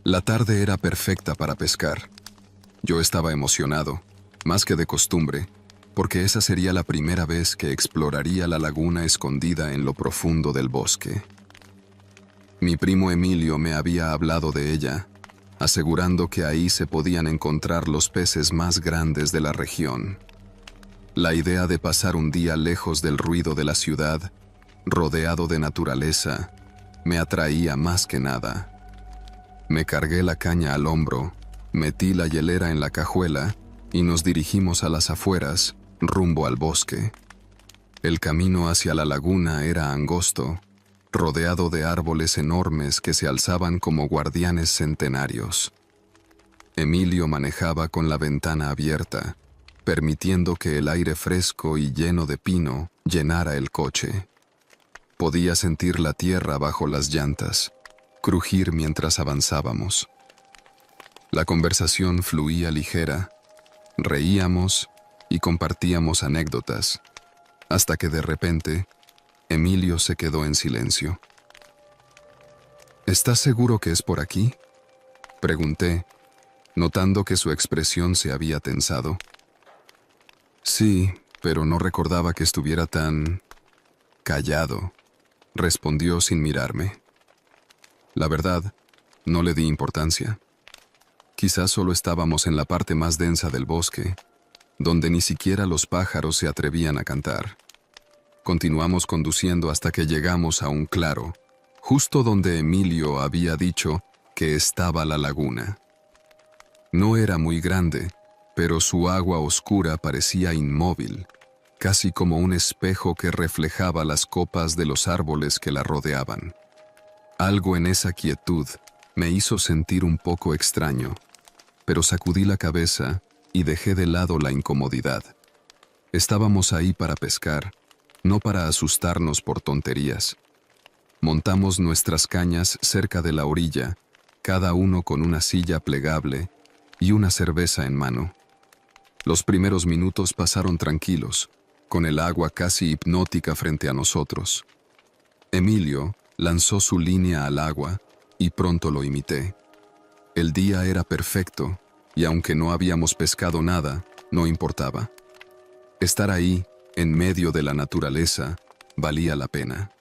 La tarde era perfecta para pescar. Yo estaba emocionado, más que de costumbre, porque esa sería la primera vez que exploraría la laguna escondida en lo profundo del bosque. Mi primo Emilio me había hablado de ella, asegurando que ahí se podían encontrar los peces más grandes de la región. La idea de pasar un día lejos del ruido de la ciudad, rodeado de naturaleza, me atraía más que nada. Me cargué la caña al hombro, metí la hielera en la cajuela y nos dirigimos a las afueras, rumbo al bosque. El camino hacia la laguna era angosto, rodeado de árboles enormes que se alzaban como guardianes centenarios. Emilio manejaba con la ventana abierta, permitiendo que el aire fresco y lleno de pino llenara el coche. Podía sentir la tierra bajo las llantas, crujir mientras avanzábamos. La conversación fluía ligera, reíamos y compartíamos anécdotas, hasta que de repente, Emilio se quedó en silencio. ¿Estás seguro que es por aquí?, pregunté, notando que su expresión se había tensado. Sí, pero no recordaba que estuviera tan callado, respondió sin mirarme. La verdad, no le di importancia. Quizás solo estábamos en la parte más densa del bosque, donde ni siquiera los pájaros se atrevían a cantar. Continuamos conduciendo hasta que llegamos a un claro, justo donde Emilio había dicho que estaba la laguna. No era muy grande, pero su agua oscura parecía inmóvil, casi como un espejo que reflejaba las copas de los árboles que la rodeaban. Algo en esa quietud me hizo sentir un poco extraño, pero sacudí la cabeza y dejé de lado la incomodidad. Estábamos ahí para pescar, no para asustarnos por tonterías. Montamos nuestras cañas cerca de la orilla, cada uno con una silla plegable y una cerveza en mano. Los primeros minutos pasaron tranquilos, con el agua casi hipnótica frente a nosotros. Emilio lanzó su línea al agua y pronto lo imité. El día era perfecto y aunque no habíamos pescado nada, no importaba. Estar ahí, en medio de la naturaleza, valía la pena.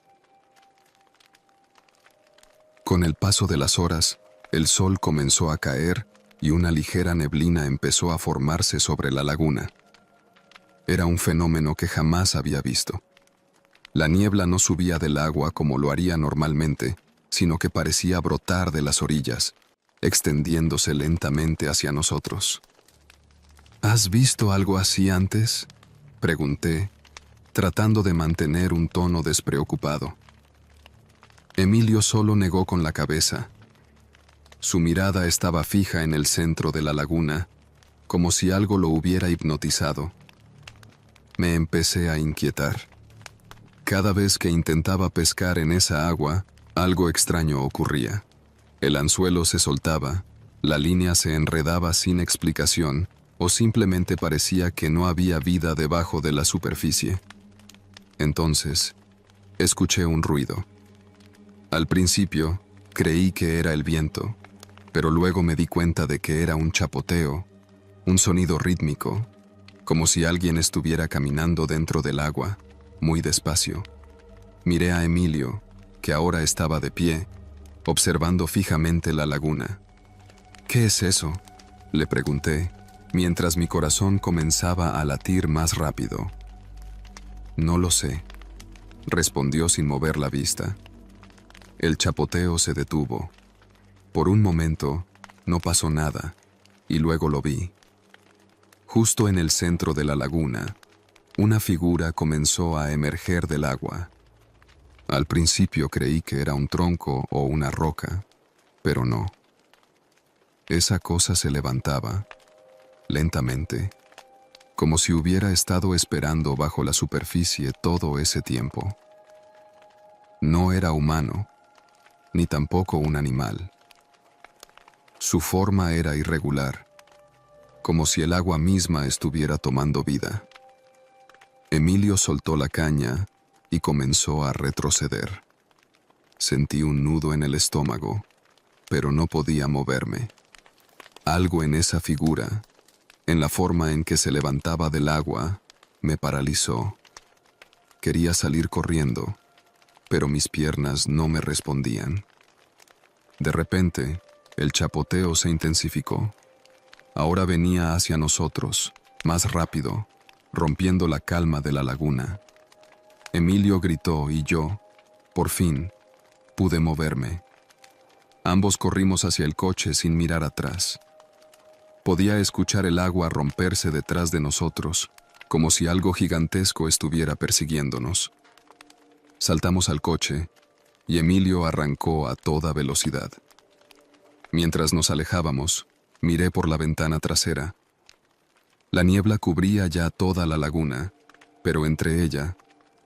Con el paso de las horas, el sol comenzó a caer y una ligera neblina empezó a formarse sobre la laguna. Era un fenómeno que jamás había visto. La niebla no subía del agua como lo haría normalmente, sino que parecía brotar de las orillas, extendiéndose lentamente hacia nosotros. ¿Has visto algo así antes?, pregunté, tratando de mantener un tono despreocupado. Emilio solo negó con la cabeza. Su mirada estaba fija en el centro de la laguna, como si algo lo hubiera hipnotizado. Me empecé a inquietar. Cada vez que intentaba pescar en esa agua, algo extraño ocurría. El anzuelo se soltaba, la línea se enredaba sin explicación, o simplemente parecía que no había vida debajo de la superficie. Entonces, escuché un ruido. Al principio, creí que era el viento, pero luego me di cuenta de que era un chapoteo, un sonido rítmico, como si alguien estuviera caminando dentro del agua, muy despacio. Miré a Emilio, que ahora estaba de pie, observando fijamente la laguna. ¿Qué es eso?, le pregunté, mientras mi corazón comenzaba a latir más rápido. No lo sé, respondió sin mover la vista. El chapoteo se detuvo. Por un momento, no pasó nada, y luego lo vi. Justo en el centro de la laguna, una figura comenzó a emerger del agua. Al principio creí que era un tronco o una roca, pero no. Esa cosa se levantaba, lentamente, como si hubiera estado esperando bajo la superficie todo ese tiempo. No era humano, ni tampoco un animal. Su forma era irregular, como si el agua misma estuviera tomando vida. Emilio soltó la caña y comenzó a retroceder. Sentí un nudo en el estómago, pero no podía moverme. Algo en esa figura, en la forma en que se levantaba del agua, me paralizó. Quería salir corriendo, pero mis piernas no me respondían. De repente, el chapoteo se intensificó. Ahora venía hacia nosotros, más rápido, rompiendo la calma de la laguna. Emilio gritó y yo, por fin, pude moverme. Ambos corrimos hacia el coche sin mirar atrás. Podía escuchar el agua romperse detrás de nosotros, como si algo gigantesco estuviera persiguiéndonos. Saltamos al coche y Emilio arrancó a toda velocidad. Mientras nos alejábamos, miré por la ventana trasera. La niebla cubría ya toda la laguna, pero entre ella,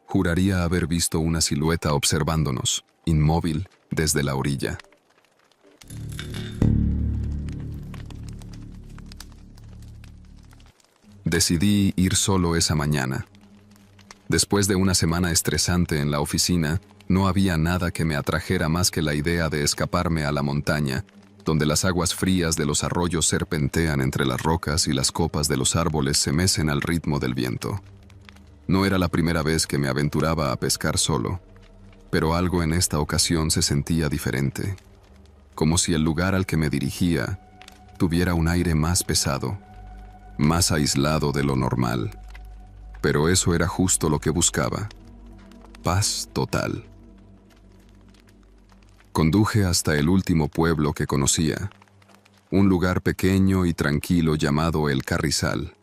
juraría haber visto una silueta observándonos, inmóvil, desde la orilla. Decidí ir solo esa mañana. Después de una semana estresante en la oficina, no había nada que me atrajera más que la idea de escaparme a la montaña, donde las aguas frías de los arroyos serpentean entre las rocas y las copas de los árboles se mecen al ritmo del viento. No era la primera vez que me aventuraba a pescar solo, pero algo en esta ocasión se sentía diferente, como si el lugar al que me dirigía tuviera un aire más pesado, más aislado de lo normal. Pero eso era justo lo que buscaba: paz total. Conduje hasta el último pueblo que conocía, un lugar pequeño y tranquilo llamado El Carrizal.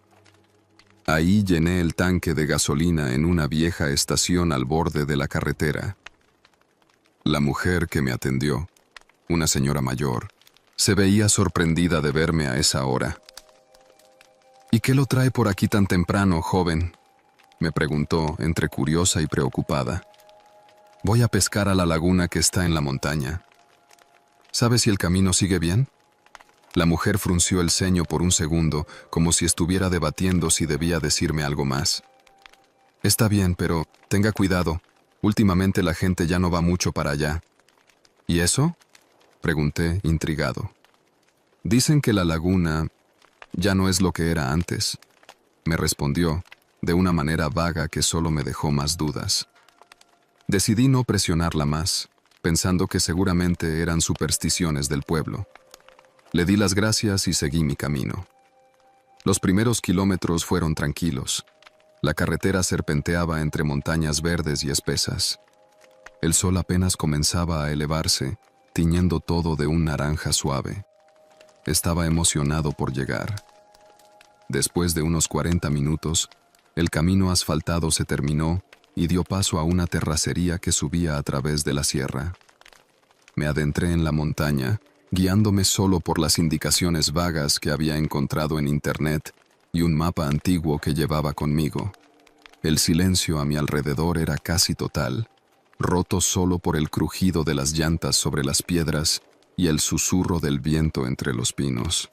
Ahí llené el tanque de gasolina en una vieja estación al borde de la carretera. La mujer que me atendió, una señora mayor, se veía sorprendida de verme a esa hora. «¿Y qué lo trae por aquí tan temprano, joven?», me preguntó, entre curiosa y preocupada. «Voy a pescar a la laguna que está en la montaña. ¿Sabe si el camino sigue bien?». La mujer frunció el ceño por un segundo, como si estuviera debatiendo si debía decirme algo más. «Está bien, pero tenga cuidado. Últimamente la gente ya no va mucho para allá». «¿Y eso?», pregunté, intrigado. «Dicen que la laguna ya no es lo que era antes», me respondió, de una manera vaga que solo me dejó más dudas. Decidí no presionarla más, pensando que seguramente eran supersticiones del pueblo. Le di las gracias y seguí mi camino. Los primeros kilómetros fueron tranquilos. La carretera serpenteaba entre montañas verdes y espesas. El sol apenas comenzaba a elevarse, tiñendo todo de un naranja suave. Estaba emocionado por llegar. Después de unos 40 minutos, el camino asfaltado se terminó y dio paso a una terracería que subía a través de la sierra. Me adentré en la montaña, guiándome solo por las indicaciones vagas que había encontrado en internet y un mapa antiguo que llevaba conmigo. El silencio a mi alrededor era casi total, roto solo por el crujido de las llantas sobre las piedras y el susurro del viento entre los pinos.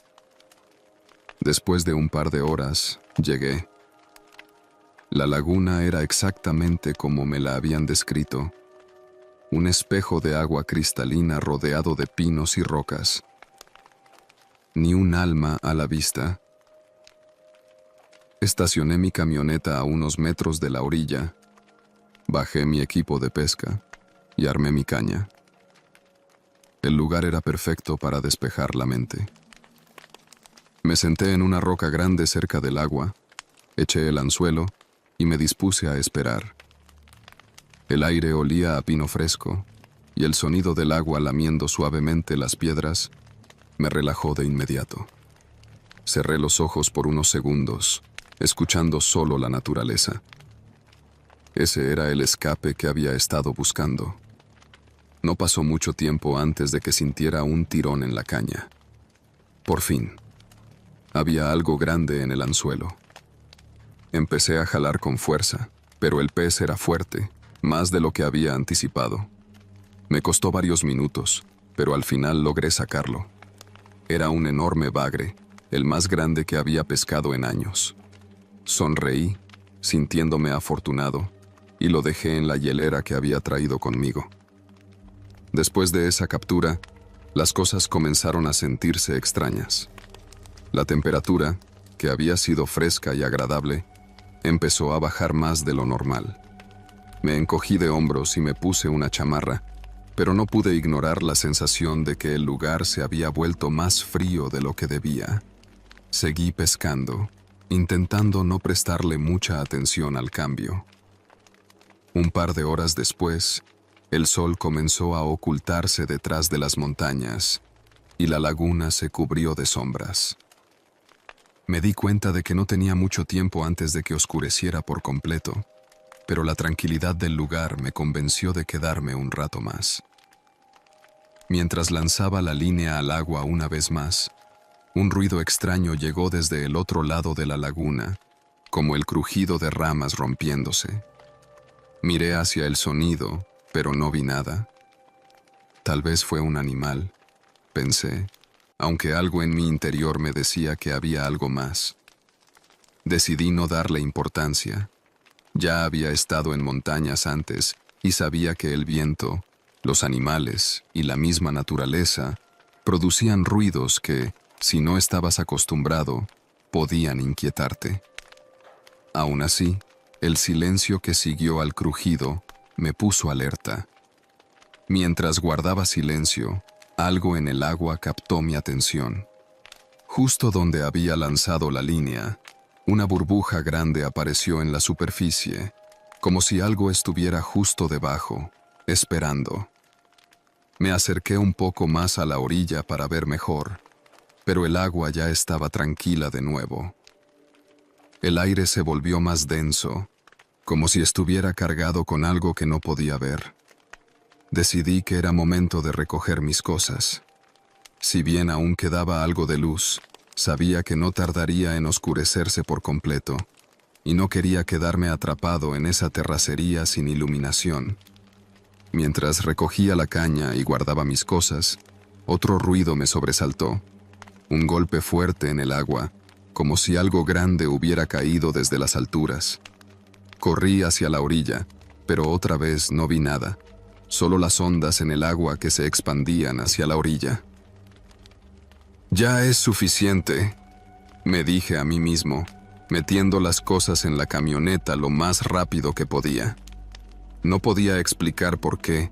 Después de un par de horas, llegué. La laguna era exactamente como me la habían descrito: un espejo de agua cristalina rodeado de pinos y rocas. Ni un alma a la vista. Estacioné mi camioneta a unos metros de la orilla, bajé mi equipo de pesca y armé mi caña. El lugar era perfecto para despejar la mente. Me senté en una roca grande cerca del agua, eché el anzuelo y me dispuse a esperar. El aire olía a pino fresco y el sonido del agua lamiendo suavemente las piedras me relajó de inmediato. Cerré los ojos por unos segundos, escuchando solo la naturaleza. Ese era el escape que había estado buscando. No pasó mucho tiempo antes de que sintiera un tirón en la caña. Por fin, había algo grande en el anzuelo. Empecé a jalar con fuerza, pero el pez era fuerte, más de lo que había anticipado. Me costó varios minutos, pero al final logré sacarlo. Era un enorme bagre, el más grande que había pescado en años. Sonreí, sintiéndome afortunado, y lo dejé en la hielera que había traído conmigo. Después de esa captura, Las cosas comenzaron a sentirse extrañas. La temperatura, que había sido fresca y agradable, empezó a bajar más de lo normal. Me encogí de hombros y me puse una chamarra, pero no pude ignorar la sensación de que el lugar se había vuelto más frío de lo que debía. Seguí pescando, intentando no prestarle mucha atención al cambio. Un par de horas después, el sol comenzó a ocultarse detrás de las montañas y la laguna se cubrió de sombras. Me di cuenta de que no tenía mucho tiempo antes de que oscureciera por completo, pero la tranquilidad del lugar me convenció de quedarme un rato más. Mientras lanzaba la línea al agua una vez más, un ruido extraño llegó desde el otro lado de la laguna, como el crujido de ramas rompiéndose. Miré hacia el sonido, pero no vi nada. Tal vez fue un animal, pensé, aunque algo en mi interior me decía que había algo más. Decidí no darle importancia. Ya había estado en montañas antes y sabía que el viento, los animales y la misma naturaleza producían ruidos que, si no estabas acostumbrado, podían inquietarte. Aún así, el silencio que siguió al crujido me puso alerta. Mientras guardaba silencio, algo en el agua captó mi atención. Justo donde había lanzado la línea, una burbuja grande apareció en la superficie, como si algo estuviera justo debajo, esperando. Me acerqué un poco más a la orilla para ver mejor, pero el agua ya estaba tranquila de nuevo. El aire se volvió más denso, como si estuviera cargado con algo que no podía ver. Decidí que era momento de recoger mis cosas. Si bien aún quedaba algo de luz, sabía que no tardaría en oscurecerse por completo, y no quería quedarme atrapado en esa terracería sin iluminación. Mientras recogía la caña y guardaba mis cosas, otro ruido me sobresaltó. Un golpe fuerte en el agua, como si algo grande hubiera caído desde las alturas. Corrí hacia la orilla, pero otra vez no vi nada, solo las ondas en el agua que se expandían hacia la orilla. «Ya es suficiente», me dije a mí mismo, metiendo las cosas en la camioneta lo más rápido que podía. No podía explicar por qué,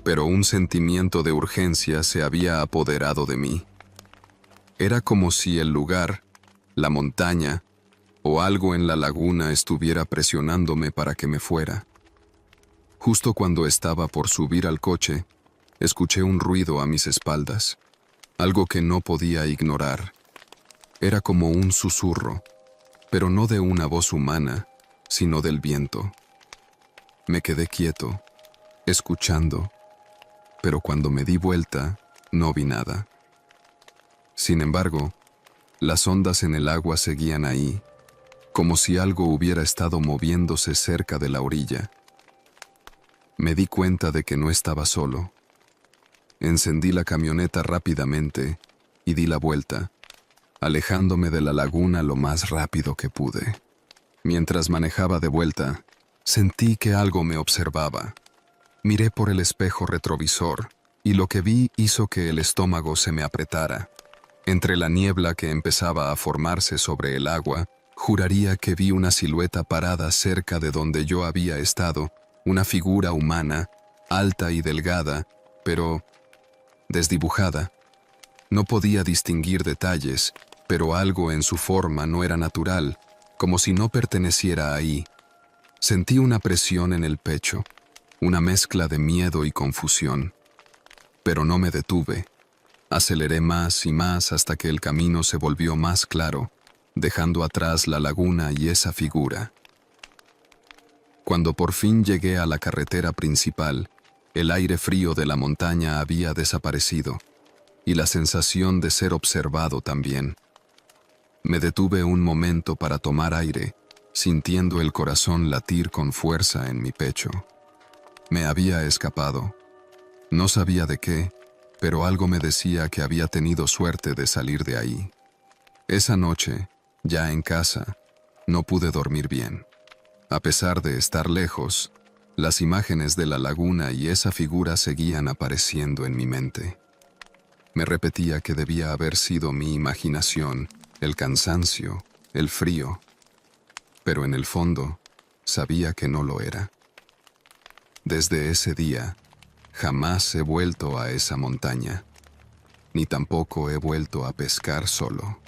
pero un sentimiento de urgencia se había apoderado de mí. Era como si el lugar, la montaña o algo en la laguna estuviera presionándome para que me fuera. Justo cuando estaba por subir al coche, escuché un ruido a mis espaldas, algo que no podía ignorar. Era como un susurro, pero no de una voz humana, sino del viento. Me quedé quieto, escuchando, pero cuando me di vuelta, no vi nada. Sin embargo, las ondas en el agua seguían ahí, como si algo hubiera estado moviéndose cerca de la orilla. Me di cuenta de que no estaba solo. Encendí la camioneta rápidamente y di la vuelta, alejándome de la laguna lo más rápido que pude. Mientras manejaba de vuelta, sentí que algo me observaba. Miré por el espejo retrovisor y lo que vi hizo que el estómago se me apretara. Entre la niebla que empezaba a formarse sobre el agua, juraría que vi una silueta parada cerca de donde yo había estado, una figura humana, alta y delgada, pero desdibujada. No podía distinguir detalles, pero algo en su forma no era natural, como si no perteneciera ahí. Sentí una presión en el pecho, una mezcla de miedo y confusión. Pero no me detuve. Aceleré más y más hasta que el camino se volvió más claro, dejando atrás la laguna y esa figura. Cuando por fin llegué a la carretera principal, el aire frío de la montaña había desaparecido, y la sensación de ser observado también. Me detuve un momento para tomar aire, sintiendo el corazón latir con fuerza en mi pecho. Me había escapado. No sabía de qué, pero algo me decía que había tenido suerte de salir de ahí. Esa noche, ya en casa, no pude dormir bien. A pesar de estar lejos, las imágenes de la laguna y esa figura seguían apareciendo en mi mente. Me repetía que debía haber sido mi imaginación, el cansancio, el frío, pero en el fondo sabía que no lo era. Desde ese día, jamás he vuelto a esa montaña, ni tampoco he vuelto a pescar solo.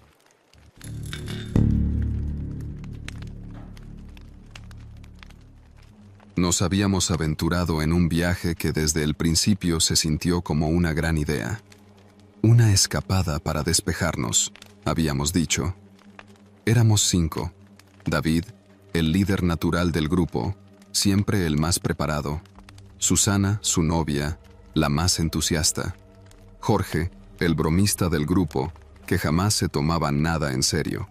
Nos habíamos aventurado en un viaje que desde el principio se sintió como una gran idea. Una escapada para despejarnos, habíamos dicho. Éramos 5. David, el líder natural del grupo, siempre el más preparado. Susana, su novia, la más entusiasta. Jorge, el bromista del grupo, que jamás se tomaba nada en serio.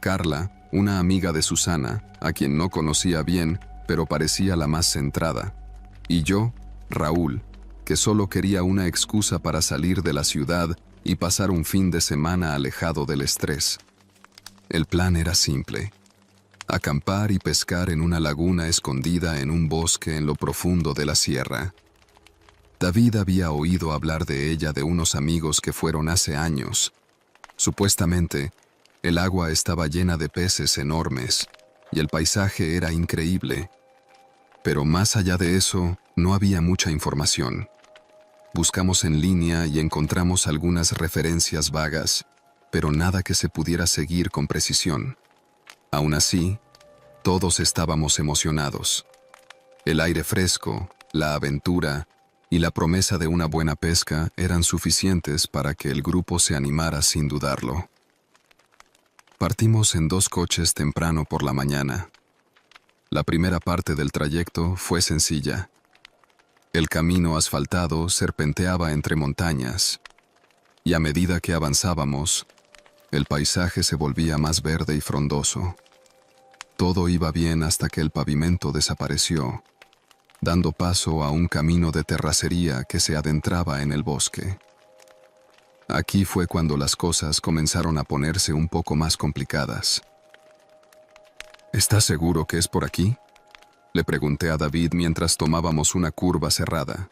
Carla, una amiga de Susana, a quien no conocía bien, pero parecía la más centrada. Y yo, Raúl, que solo quería una excusa para salir de la ciudad y pasar un fin de semana alejado del estrés. El plan era simple: acampar y pescar en una laguna escondida en un bosque en lo profundo de la sierra. David había oído hablar de ella de unos amigos que fueron hace años. Supuestamente, el agua estaba llena de peces enormes y el paisaje era increíble. Pero más allá de eso, no había mucha información. Buscamos en línea y encontramos algunas referencias vagas, pero nada que se pudiera seguir con precisión. Aún así, todos estábamos emocionados. El aire fresco, la aventura y la promesa de una buena pesca eran suficientes para que el grupo se animara sin dudarlo. Partimos en 2 coches temprano por la mañana. La primera parte del trayecto fue sencilla. El camino asfaltado serpenteaba entre montañas, y a medida que avanzábamos, el paisaje se volvía más verde y frondoso. Todo iba bien hasta que el pavimento desapareció, dando paso a un camino de terracería que se adentraba en el bosque. Aquí fue cuando las cosas comenzaron a ponerse un poco más complicadas. ¿Estás seguro que es por aquí?, le pregunté a David mientras tomábamos una curva cerrada.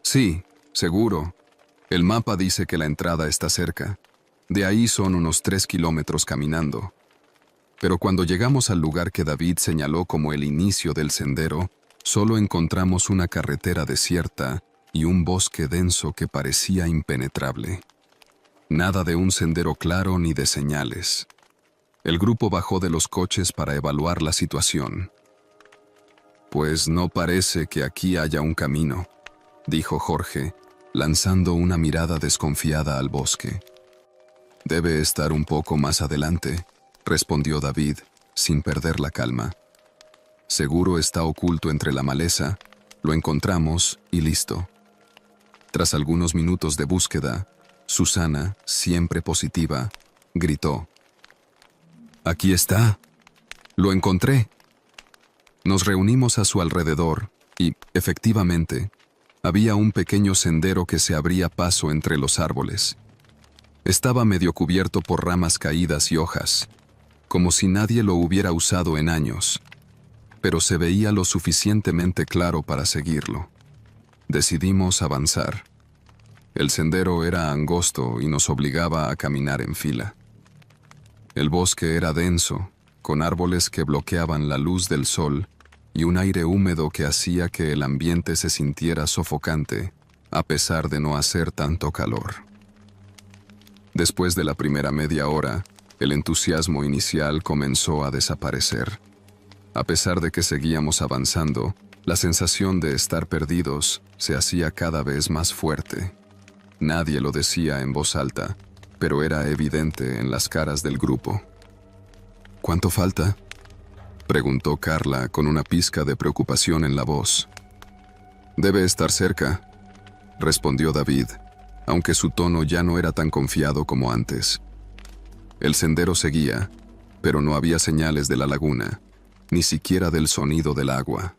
Sí, seguro. El mapa dice que la entrada está cerca. De ahí son unos 3 kilómetros caminando. Pero cuando llegamos al lugar que David señaló como el inicio del sendero, solo encontramos una carretera desierta y un bosque denso que parecía impenetrable. Nada de un sendero claro ni de señales. El grupo bajó de los coches para evaluar la situación. Pues no parece que aquí haya un camino, dijo Jorge, lanzando una mirada desconfiada al bosque. Debe estar un poco más adelante, respondió David, sin perder la calma. Seguro está oculto entre la maleza, lo encontramos y listo. Tras algunos minutos de búsqueda, Susana, siempre positiva, gritó: ¡Aquí está! ¡Lo encontré! Nos reunimos a su alrededor y, efectivamente, había un pequeño sendero que se abría paso entre los árboles. Estaba medio cubierto por ramas caídas y hojas, como si nadie lo hubiera usado en años, pero se veía lo suficientemente claro para seguirlo. Decidimos avanzar. El sendero era angosto y nos obligaba a caminar en fila. El bosque era denso, con árboles que bloqueaban la luz del sol y un aire húmedo que hacía que el ambiente se sintiera sofocante, a pesar de no hacer tanto calor. Después de la primera media hora, el entusiasmo inicial comenzó a desaparecer. A pesar de que seguíamos avanzando, la sensación de estar perdidos se hacía cada vez más fuerte. Nadie lo decía en voz alta, pero era evidente en las caras del grupo. ¿Cuánto falta?, preguntó Carla con una pizca de preocupación en la voz. Debe estar cerca, respondió David, aunque su tono ya no era tan confiado como antes. El sendero seguía, pero no había señales de la laguna, ni siquiera del sonido del agua.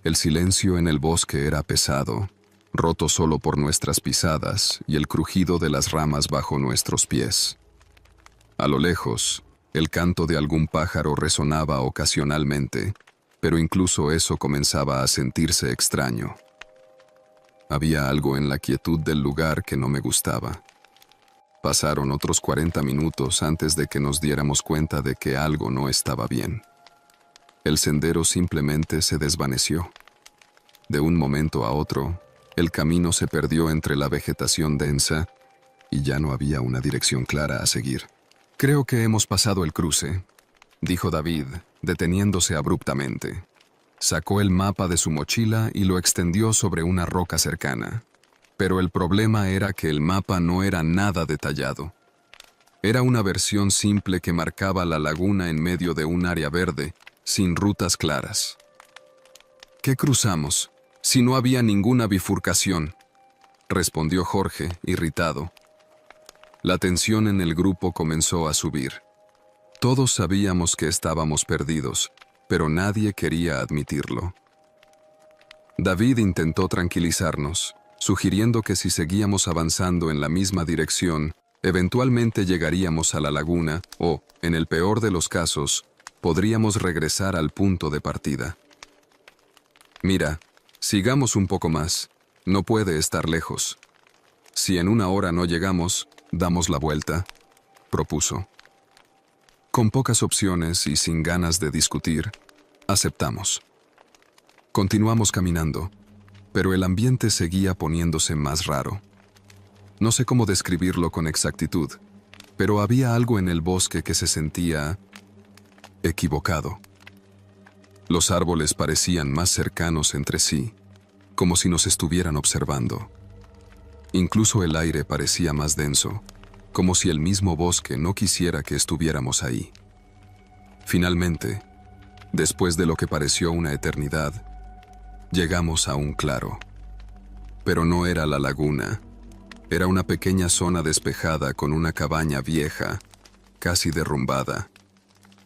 El silencio en el bosque era pesado, roto solo por nuestras pisadas y el crujido de las ramas bajo nuestros pies. A lo lejos, el canto de algún pájaro resonaba ocasionalmente, pero incluso eso comenzaba a sentirse extraño. Había algo en la quietud del lugar que no me gustaba. Pasaron otros 40 minutos antes de que nos diéramos cuenta de que algo no estaba bien. El sendero simplemente se desvaneció. De un momento a otro, el camino se perdió entre la vegetación densa y ya no había una dirección clara a seguir. «Creo que hemos pasado el cruce», dijo David, deteniéndose abruptamente. Sacó el mapa de su mochila y lo extendió sobre una roca cercana. Pero el problema era que el mapa no era nada detallado. Era una versión simple que marcaba la laguna en medio de un área verde, sin rutas claras. «¿Qué cruzamos, si no había ninguna bifurcación?», respondió Jorge, irritado. La tensión en el grupo comenzó a subir. Todos sabíamos que estábamos perdidos, pero nadie quería admitirlo. David intentó tranquilizarnos, sugiriendo que si seguíamos avanzando en la misma dirección, eventualmente llegaríamos a la laguna o, en el peor de los casos, podríamos regresar al punto de partida. «Mira, sigamos un poco más. No puede estar lejos. Si en una hora no llegamos, damos la vuelta», propuso. Con pocas opciones y sin ganas de discutir, aceptamos. Continuamos caminando, pero el ambiente seguía poniéndose más raro. No sé cómo describirlo con exactitud, pero había algo en el bosque que se sentía equivocado. Los árboles parecían más cercanos entre sí, como si nos estuvieran observando. Incluso el aire parecía más denso, como si el mismo bosque no quisiera que estuviéramos ahí. Finalmente, después de lo que pareció una eternidad, llegamos a un claro. Pero no era la laguna. Era una pequeña zona despejada con una cabaña vieja, casi derrumbada.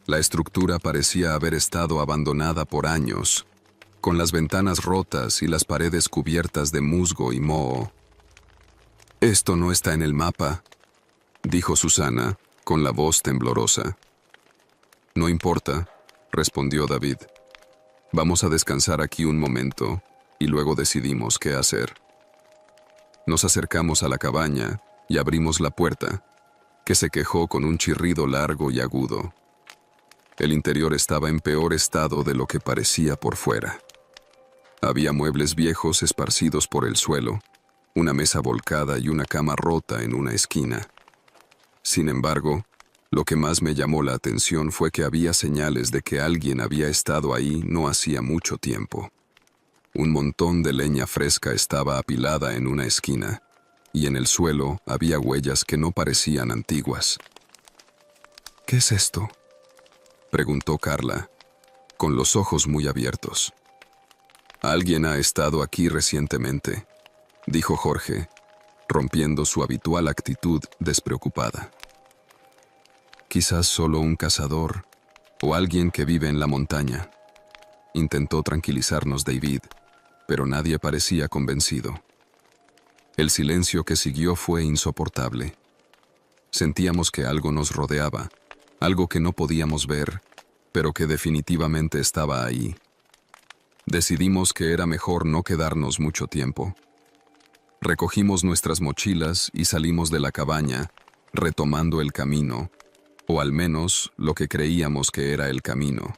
La estructura parecía haber estado abandonada por años, con las ventanas rotas y las paredes cubiertas de musgo y moho. «Esto no está en el mapa», dijo Susana, con la voz temblorosa. «No importa», respondió David. «Vamos a descansar aquí un momento y luego decidimos qué hacer». Nos acercamos a la cabaña y abrimos la puerta, que se quejó con un chirrido largo y agudo. El interior estaba en peor estado de lo que parecía por fuera. Había muebles viejos esparcidos por el suelo, una mesa volcada y una cama rota en una esquina. Sin embargo, lo que más me llamó la atención fue que había señales de que alguien había estado ahí no hacía mucho tiempo. Un montón de leña fresca estaba apilada en una esquina, y en el suelo había huellas que no parecían antiguas. «¿Qué es esto?», preguntó Carla, con los ojos muy abiertos. «Alguien ha estado aquí recientemente», dijo Jorge, rompiendo su habitual actitud despreocupada. «Quizás solo un cazador o alguien que vive en la montaña», intentó tranquilizarnos David, pero nadie parecía convencido. El silencio que siguió fue insoportable. Sentíamos que algo nos rodeaba, algo que no podíamos ver, pero que definitivamente estaba ahí. Decidimos que era mejor no quedarnos mucho tiempo. Recogimos nuestras mochilas y salimos de la cabaña, retomando el camino, o al menos lo que creíamos que era el camino.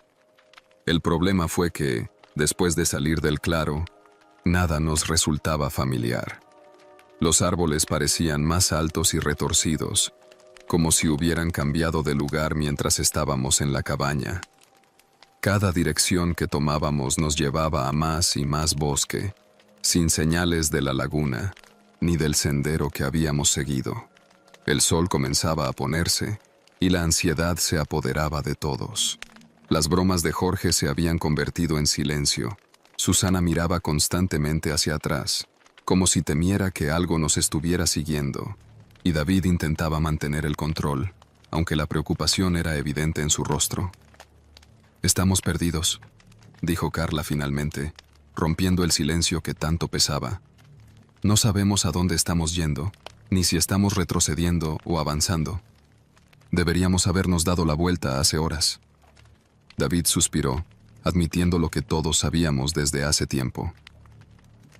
El problema fue que, después de salir del claro, nada nos resultaba familiar. Los árboles parecían más altos y retorcidos, como si hubieran cambiado de lugar mientras estábamos en la cabaña. Cada dirección que tomábamos nos llevaba a más y más bosque, sin señales de la laguna, ni del sendero que habíamos seguido. El sol comenzaba a ponerse, y la ansiedad se apoderaba de todos. Las bromas de Jorge se habían convertido en silencio. Susana miraba constantemente hacia atrás, como si temiera que algo nos estuviera siguiendo, y David intentaba mantener el control, aunque la preocupación era evidente en su rostro. «Estamos perdidos», dijo Carla finalmente, rompiendo el silencio que tanto pesaba. «No sabemos a dónde estamos yendo, ni si estamos retrocediendo o avanzando. Deberíamos habernos dado la vuelta hace horas». David suspiró, admitiendo lo que todos sabíamos desde hace tiempo.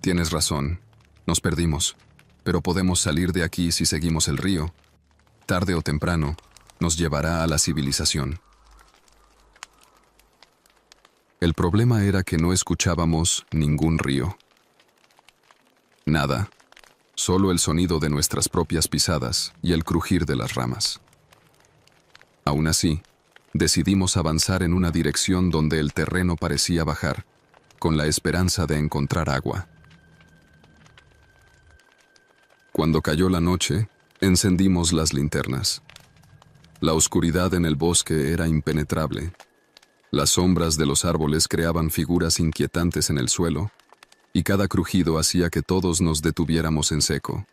«Tienes razón. Nos perdimos, pero podemos salir de aquí si seguimos el río. Tarde o temprano, nos llevará a la civilización. El problema era que no escuchábamos ningún río. Nada, solo el sonido de nuestras propias pisadas y el crujir de las ramas. Aún así, decidimos avanzar en una dirección donde el terreno parecía bajar, con la esperanza de encontrar agua. Cuando cayó la noche, encendimos las linternas. La oscuridad en el bosque era impenetrable. Las sombras de los árboles creaban figuras inquietantes en el suelo, y cada crujido hacía que todos nos detuviéramos en seco.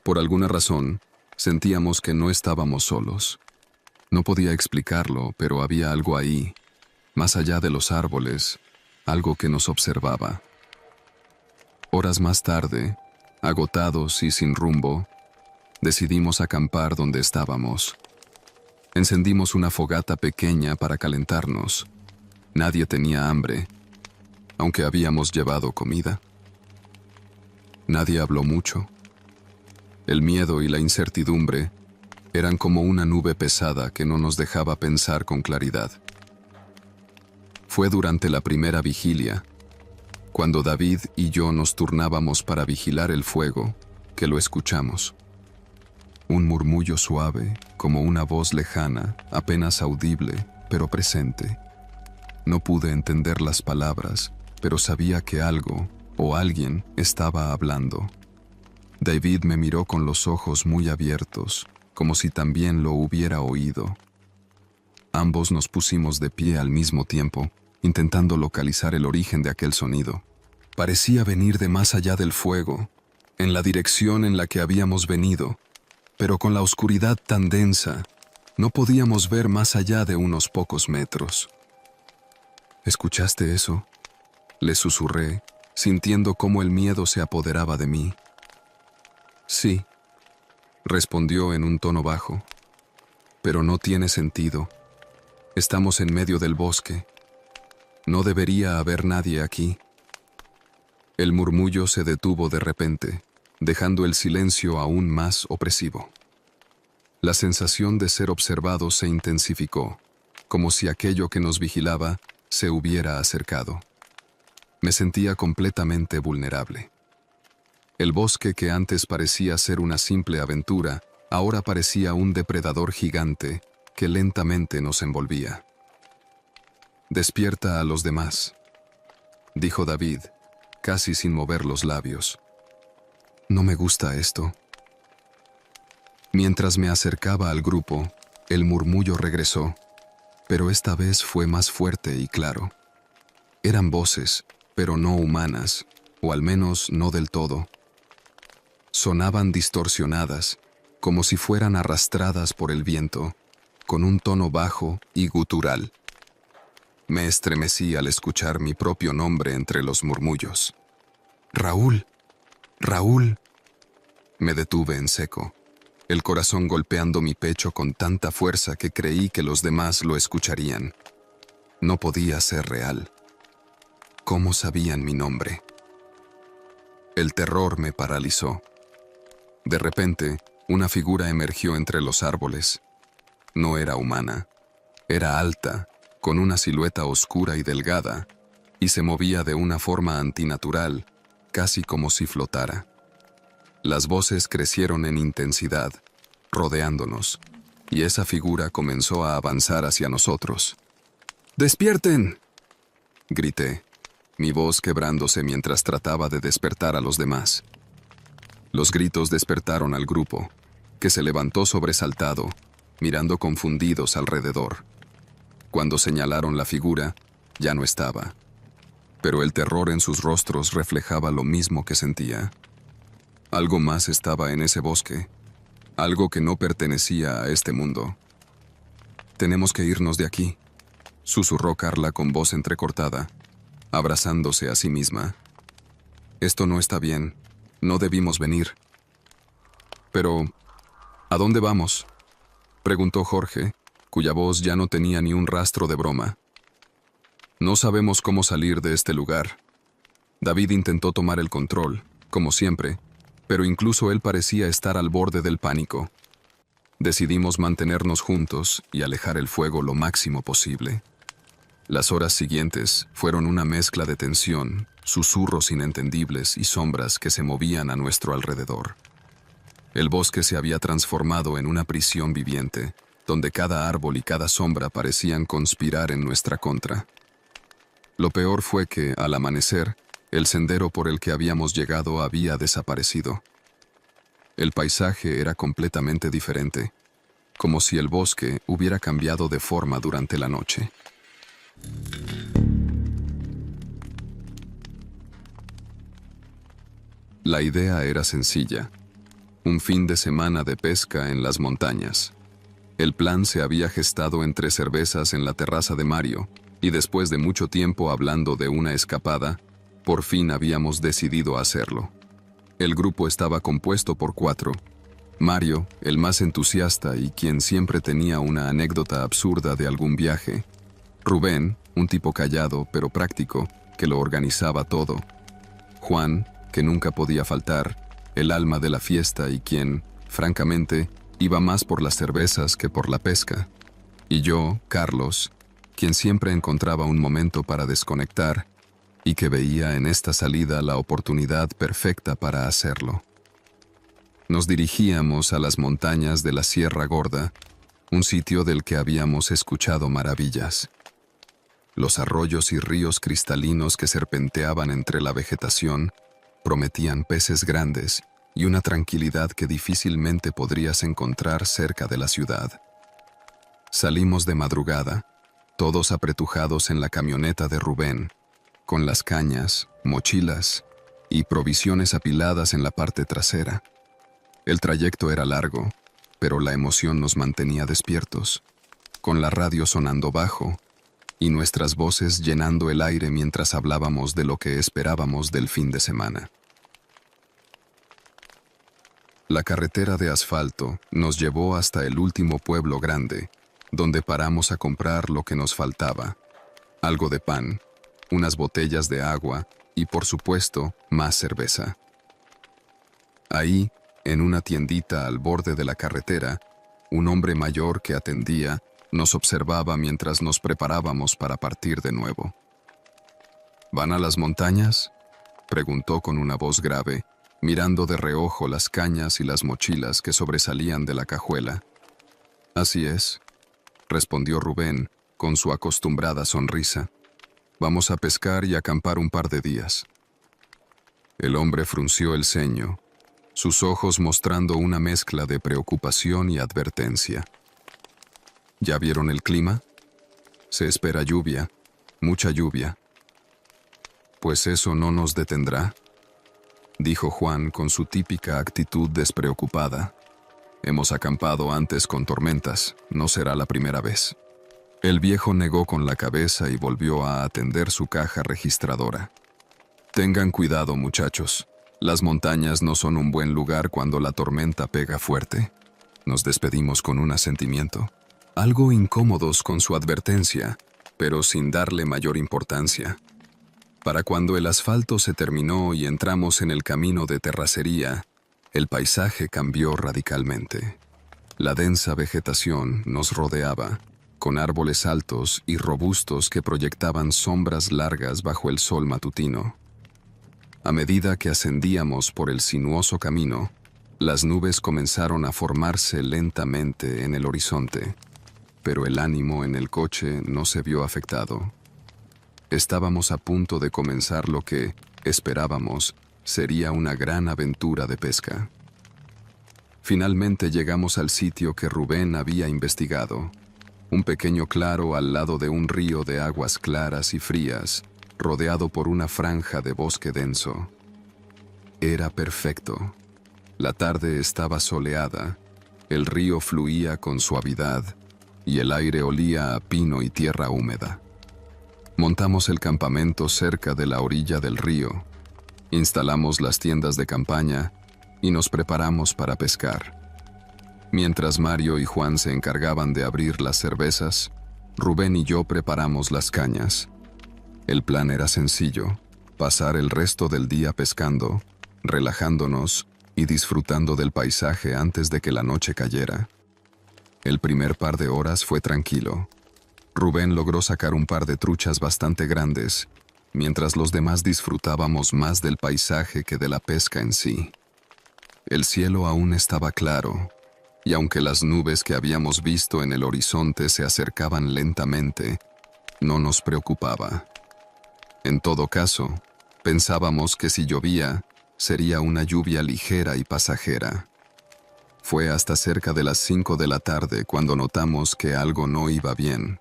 Por alguna razón, sentíamos que no estábamos solos. No podía explicarlo, pero había algo ahí, más allá de los árboles, algo que nos observaba. Horas más tarde, agotados y sin rumbo, decidimos acampar donde estábamos. Encendimos una fogata pequeña para calentarnos. Nadie tenía hambre, aunque habíamos llevado comida. Nadie habló mucho. El miedo y la incertidumbre eran como una nube pesada que no nos dejaba pensar con claridad. Fue durante la primera vigilia, cuando David y yo nos turnábamos para vigilar el fuego, que lo escuchamos. Un murmullo suave, como una voz lejana, apenas audible, pero presente. No pude entender las palabras, pero sabía que algo o alguien estaba hablando. David me miró con los ojos muy abiertos, como si también lo hubiera oído. Ambos nos pusimos de pie al mismo tiempo, intentando localizar el origen de aquel sonido. Parecía venir de más allá del fuego, en la dirección en la que habíamos venido, pero con la oscuridad tan densa, no podíamos ver más allá de unos pocos metros. ¿Escuchaste eso?, le susurré, sintiendo cómo el miedo se apoderaba de mí. Sí, respondió en un tono bajo, pero no tiene sentido. Estamos en medio del bosque. No debería haber nadie aquí. El murmullo se detuvo de repente, dejando el silencio aún más opresivo. La sensación de ser observado se intensificó, como si aquello que nos vigilaba se hubiera acercado. Me sentía completamente vulnerable. El bosque que antes parecía ser una simple aventura, ahora parecía un depredador gigante que lentamente nos envolvía. «Despierta a los demás», dijo David, casi sin mover los labios. «No me gusta esto». Mientras me acercaba al grupo, el murmullo regresó, pero esta vez fue más fuerte y claro. Eran voces, pero no humanas, o al menos no del todo. Sonaban distorsionadas, como si fueran arrastradas por el viento, con un tono bajo y gutural. Me estremecí al escuchar mi propio nombre entre los murmullos. «Raúl, Raúl». Me detuve en seco, el corazón golpeando mi pecho con tanta fuerza que creí que los demás lo escucharían. No podía ser real. ¿Cómo sabían mi nombre? El terror me paralizó. De repente, una figura emergió entre los árboles. No era humana. Era alta, con una silueta oscura y delgada, y se movía de una forma antinatural, casi como si flotara. Las voces crecieron en intensidad, rodeándonos, y esa figura comenzó a avanzar hacia nosotros. «¡Despierten!», grité, mi voz quebrándose mientras trataba de despertar a los demás. Los gritos despertaron al grupo, que se levantó sobresaltado, mirando confundidos alrededor. Cuando señalaron la figura, ya no estaba, pero el terror en sus rostros reflejaba lo mismo que sentía. Algo más estaba en ese bosque, algo que no pertenecía a este mundo. «Tenemos que irnos de aquí», susurró Carla con voz entrecortada, abrazándose a sí misma. «Esto no está bien, no debimos venir». «Pero, ¿a dónde vamos?», preguntó Jorge, cuya voz ya no tenía ni un rastro de broma. «No sabemos cómo salir de este lugar». David intentó tomar el control, como siempre, pero incluso él parecía estar al borde del pánico. Decidimos mantenernos juntos y alejar el fuego lo máximo posible. Las horas siguientes fueron una mezcla de tensión, susurros inentendibles y sombras que se movían a nuestro alrededor. El bosque se había transformado en una prisión viviente, donde cada árbol y cada sombra parecían conspirar en nuestra contra. Lo peor fue que, al amanecer, el sendero por el que habíamos llegado había desaparecido. El paisaje era completamente diferente, como si el bosque hubiera cambiado de forma durante la noche. La idea era sencilla: un fin de semana de pesca en las montañas. El plan se había gestado entre cervezas en la terraza de Mario, y después de mucho tiempo hablando de una escapada, por fin habíamos decidido hacerlo. El grupo estaba compuesto por 4. Mario, el más entusiasta y quien siempre tenía una anécdota absurda de algún viaje. Rubén, un tipo callado pero práctico, que lo organizaba todo. Juan, que nunca podía faltar, el alma de la fiesta y quien, francamente, iba más por las cervezas que por la pesca. Y yo, Carlos, quien siempre encontraba un momento para desconectar y que veía en esta salida la oportunidad perfecta para hacerlo. Nos dirigíamos a las montañas de la Sierra Gorda, un sitio del que habíamos escuchado maravillas. Los arroyos y ríos cristalinos que serpenteaban entre la vegetación prometían peces grandes y una tranquilidad que difícilmente podrías encontrar cerca de la ciudad. Salimos de madrugada, todos apretujados en la camioneta de Rubén, con las cañas, mochilas y provisiones apiladas en la parte trasera. El trayecto era largo, pero la emoción nos mantenía despiertos, con la radio sonando bajo y nuestras voces llenando el aire mientras hablábamos de lo que esperábamos del fin de semana. La carretera de asfalto nos llevó hasta el último pueblo grande, donde paramos a comprar lo que nos faltaba: algo de pan, unas botellas de agua y, por supuesto, más cerveza. Ahí, en una tiendita al borde de la carretera, un hombre mayor que atendía nos observaba mientras nos preparábamos para partir de nuevo. ¿Van a las montañas?, preguntó con una voz grave, mirando de reojo las cañas y las mochilas que sobresalían de la cajuela. Así es, respondió Rubén con su acostumbrada sonrisa. Vamos a pescar y acampar un par de días. El hombre frunció el ceño, sus ojos mostrando una mezcla de preocupación y advertencia. ¿Ya vieron el clima? Se espera lluvia, mucha lluvia. Pues eso no nos detendrá, dijo Juan con su típica actitud despreocupada. Hemos acampado antes con tormentas, no será la primera vez. El viejo negó con la cabeza y volvió a atender su caja registradora. Tengan cuidado, muchachos. Las montañas no son un buen lugar cuando la tormenta pega fuerte. Nos despedimos con un asentimiento, algo incómodos con su advertencia, pero sin darle mayor importancia. Para cuando el asfalto se terminó y entramos en el camino de terracería, el paisaje cambió radicalmente. La densa vegetación nos rodeaba, con árboles altos y robustos que proyectaban sombras largas bajo el sol matutino. A medida que ascendíamos por el sinuoso camino, las nubes comenzaron a formarse lentamente en el horizonte, pero el ánimo en el coche no se vio afectado. Estábamos a punto de comenzar lo que, esperábamos, sería una gran aventura de pesca. Finalmente llegamos al sitio que Rubén había investigado, un pequeño claro al lado de un río de aguas claras y frías, rodeado por una franja de bosque denso. Era perfecto. La tarde estaba soleada, el río fluía con suavidad y el aire olía a pino y tierra húmeda. Montamos el campamento cerca de la orilla del río, instalamos las tiendas de campaña y nos preparamos para pescar. Mientras Mario y Juan se encargaban de abrir las cervezas, Rubén y yo preparamos las cañas. El plan era sencillo: pasar el resto del día pescando relajándonos y disfrutando del paisaje antes de que la noche cayera. El primer par de horas fue tranquilo. Rubén logró sacar un par de truchas bastante grandes, mientras los demás disfrutábamos más del paisaje que de la pesca en sí. El cielo aún estaba claro, y aunque las nubes que habíamos visto en el horizonte se acercaban lentamente, no nos preocupaba. En todo caso, pensábamos que si llovía, sería una lluvia ligera y pasajera. Fue hasta cerca de las 5 de la tarde cuando notamos que algo no iba bien.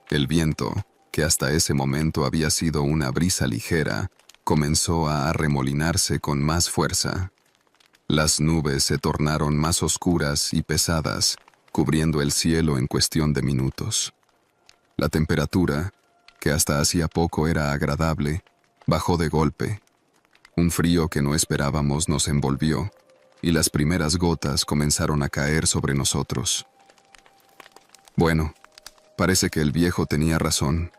El viento, que hasta ese momento había sido una brisa ligera, comenzó a arremolinarse con más fuerza. Las nubes se tornaron más oscuras y pesadas, cubriendo el cielo en cuestión de minutos. La temperatura, que hasta hacía poco era agradable, bajó de golpe. Un frío que no esperábamos nos envolvió, y las primeras gotas comenzaron a caer sobre nosotros. Bueno, parece que el viejo tenía razón,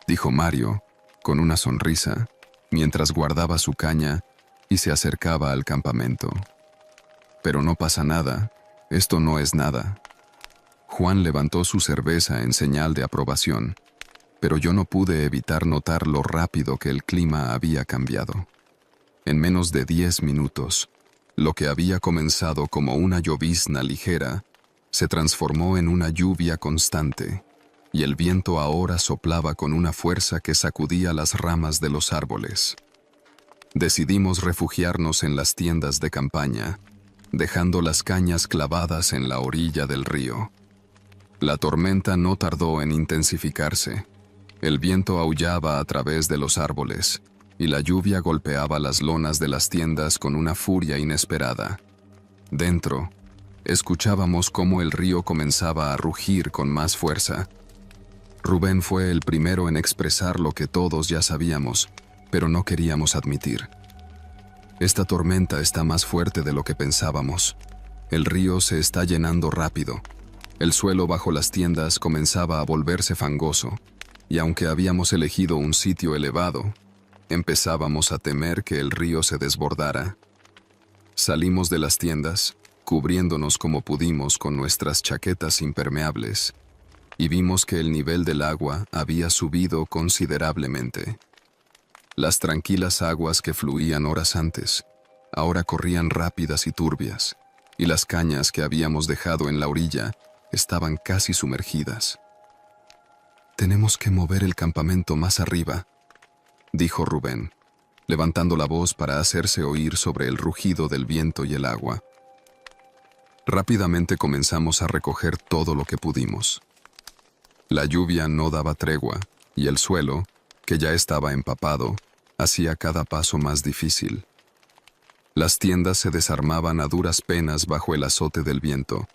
dijo Mario, con una sonrisa, mientras guardaba su caña y se acercaba al campamento. Pero no pasa nada, esto no es nada. Juan levantó su cerveza en señal de aprobación, pero yo no pude evitar notar lo rápido que el clima había cambiado. En menos de 10 minutos, lo que había comenzado como una llovizna ligera se transformó en una lluvia constante, y el viento ahora soplaba con una fuerza que sacudía las ramas de los árboles. Decidimos refugiarnos en las tiendas de campaña, dejando las cañas clavadas en la orilla del río. La tormenta no tardó en intensificarse. El viento aullaba a través de los árboles, y la lluvia golpeaba las lonas de las tiendas con una furia inesperada. Dentro, escuchábamos cómo el río comenzaba a rugir con más fuerza. Rubén fue el primero en expresar lo que todos ya sabíamos, pero no queríamos admitir. Esta tormenta está más fuerte de lo que pensábamos. El río se está llenando rápido. El suelo bajo las tiendas comenzaba a volverse fangoso, y aunque habíamos elegido un sitio elevado, empezábamos a temer que el río se desbordara. Salimos de las tiendas, cubriéndonos como pudimos con nuestras chaquetas impermeables, y vimos que el nivel del agua había subido considerablemente. Las tranquilas aguas que fluían horas antes, ahora corrían rápidas y turbias, y las cañas que habíamos dejado en la orilla estaban casi sumergidas. «Tenemos que mover el campamento más arriba», dijo Rubén, levantando la voz para hacerse oír sobre el rugido del viento y el agua. Rápidamente comenzamos a recoger todo lo que pudimos. La lluvia no daba tregua, y el suelo, que ya estaba empapado, hacía cada paso más difícil. Las tiendas se desarmaban a duras penas bajo el azote del viento,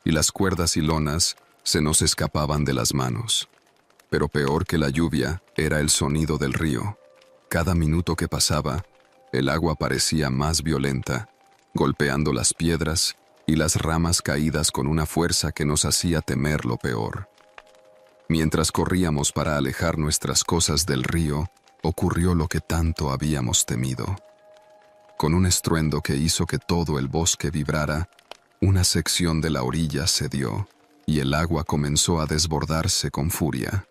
y las cuerdas y lonas se nos escapaban de las manos. Pero peor que la lluvia era el sonido del río. Cada minuto que pasaba, el agua parecía más violenta, golpeando las piedras y las ramas caídas con una fuerza que nos hacía temer lo peor. Mientras corríamos para alejar nuestras cosas del río, ocurrió lo que tanto habíamos temido. Con un estruendo que hizo que todo el bosque vibrara, una sección de la orilla cedió, y el agua comenzó a desbordarse con furia.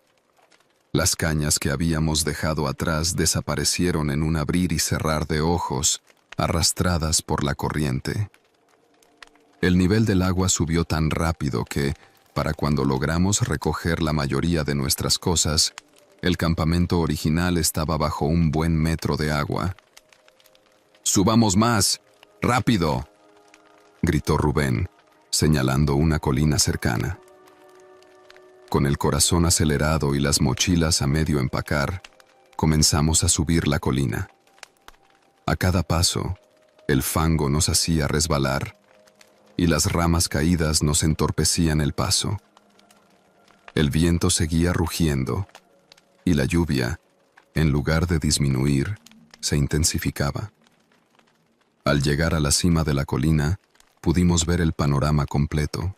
Las cañas que habíamos dejado atrás desaparecieron en un abrir y cerrar de ojos, arrastradas por la corriente. El nivel del agua subió tan rápido que, para cuando logramos recoger la mayoría de nuestras cosas, el campamento original estaba bajo un buen metro de agua. «¡Subamos más! ¡Rápido!», gritó Rubén, señalando una colina cercana. Con el corazón acelerado y las mochilas a medio empacar, comenzamos a subir la colina. A cada paso, el fango nos hacía resbalar, y las ramas caídas nos entorpecían el paso. El viento seguía rugiendo, y la lluvia, en lugar de disminuir, se intensificaba. Al llegar a la cima de la colina, pudimos ver el panorama completo.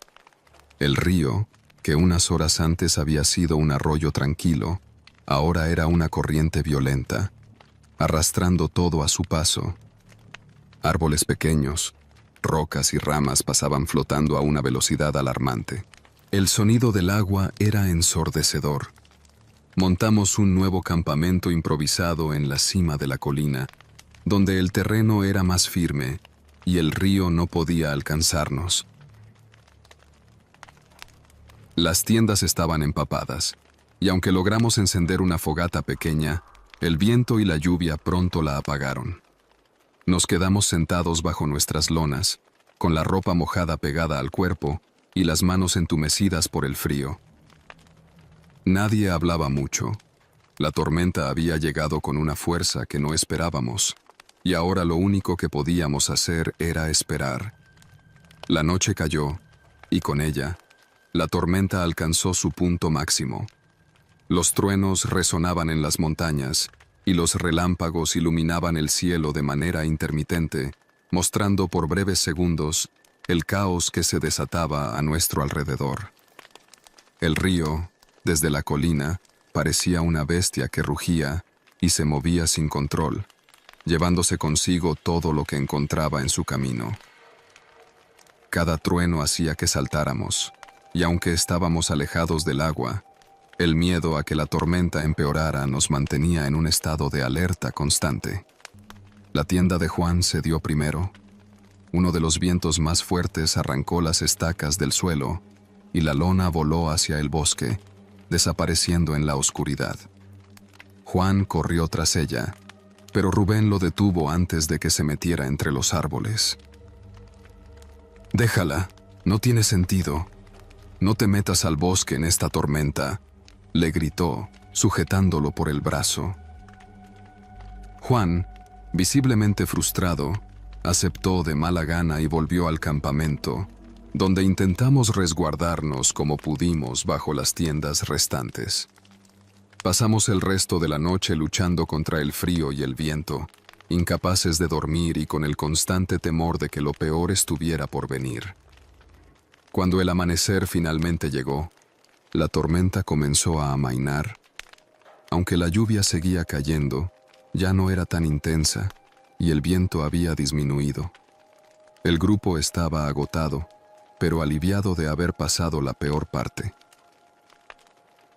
El río, que unas horas antes había sido un arroyo tranquilo, ahora era una corriente violenta, arrastrando todo a su paso. Árboles pequeños, rocas y ramas pasaban flotando a una velocidad alarmante. El sonido del agua era ensordecedor. Montamos un nuevo campamento improvisado en la cima de la colina, donde el terreno era más firme y el río no podía alcanzarnos. Las tiendas estaban empapadas, y aunque logramos encender una fogata pequeña, el viento y la lluvia pronto la apagaron. Nos quedamos sentados bajo nuestras lonas, con la ropa mojada pegada al cuerpo y las manos entumecidas por el frío. Nadie hablaba mucho. La tormenta había llegado con una fuerza que no esperábamos, y ahora lo único que podíamos hacer era esperar. La noche cayó, y con ella, la tormenta alcanzó su punto máximo. Los truenos resonaban en las montañas, y los relámpagos iluminaban el cielo de manera intermitente, mostrando por breves segundos el caos que se desataba a nuestro alrededor. El río, desde la colina, parecía una bestia que rugía y se movía sin control, llevándose consigo todo lo que encontraba en su camino. Cada trueno hacía que saltáramos, y aunque estábamos alejados del agua, el miedo a que la tormenta empeorara nos mantenía en un estado de alerta constante. La tienda de Juan se dio primero. Uno de los vientos más fuertes arrancó las estacas del suelo y la lona voló hacia el bosque, desapareciendo en la oscuridad. Juan corrió tras ella, pero Rubén lo detuvo antes de que se metiera entre los árboles. «Déjala, no tiene sentido. No te metas al bosque en esta tormenta», le gritó, sujetándolo por el brazo. Juan, visiblemente frustrado, aceptó de mala gana y volvió al campamento, donde intentamos resguardarnos como pudimos bajo las tiendas restantes. Pasamos el resto de la noche luchando contra el frío y el viento, incapaces de dormir y con el constante temor de que lo peor estuviera por venir. Cuando el amanecer finalmente llegó, la tormenta comenzó a amainar. Aunque la lluvia seguía cayendo, ya no era tan intensa y el viento había disminuido. El grupo estaba agotado, pero aliviado de haber pasado la peor parte.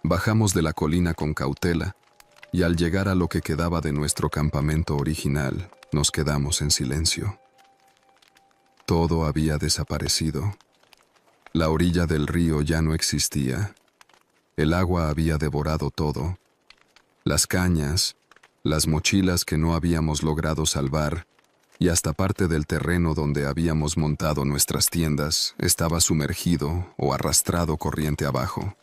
Bajamos de la colina con cautela y al llegar a lo que quedaba de nuestro campamento original, nos quedamos en silencio. Todo había desaparecido. La orilla del río ya no existía. El agua había devorado todo. Las cañas, las mochilas que no habíamos logrado salvar y hasta parte del terreno donde habíamos montado nuestras tiendas estaba sumergido o arrastrado corriente abajo.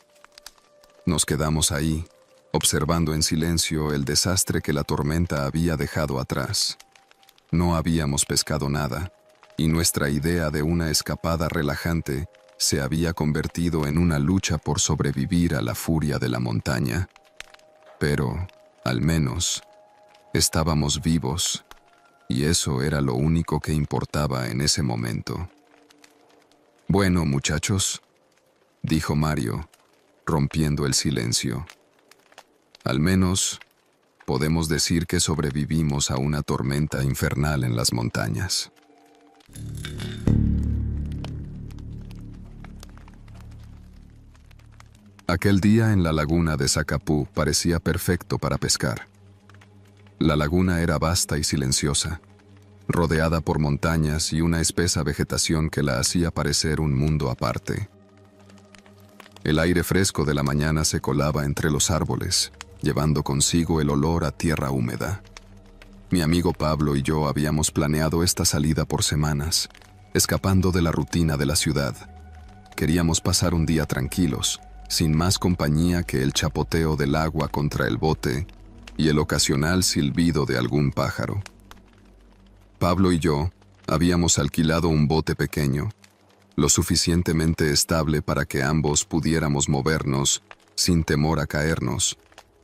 Nos quedamos ahí, observando en silencio el desastre que la tormenta había dejado atrás. No habíamos pescado nada, y nuestra idea de una escapada relajante se había convertido en una lucha por sobrevivir a la furia de la montaña. Pero, al menos, estábamos vivos, y eso era lo único que importaba en ese momento. «Bueno, muchachos», dijo Mario, rompiendo el silencio. «Al menos, podemos decir que sobrevivimos a una tormenta infernal en las montañas». Aquel día en la laguna de Zacapú parecía perfecto para pescar. La laguna era vasta y silenciosa, rodeada por montañas y una espesa vegetación que la hacía parecer un mundo aparte. El aire fresco de la mañana se colaba entre los árboles, llevando consigo el olor a tierra húmeda. Mi amigo Pablo y yo habíamos planeado esta salida por semanas, escapando de la rutina de la ciudad. Queríamos pasar un día tranquilos, sin más compañía que el chapoteo del agua contra el bote y el ocasional silbido de algún pájaro. Pablo y yo habíamos alquilado un bote pequeño, lo suficientemente estable para que ambos pudiéramos movernos sin temor a caernos,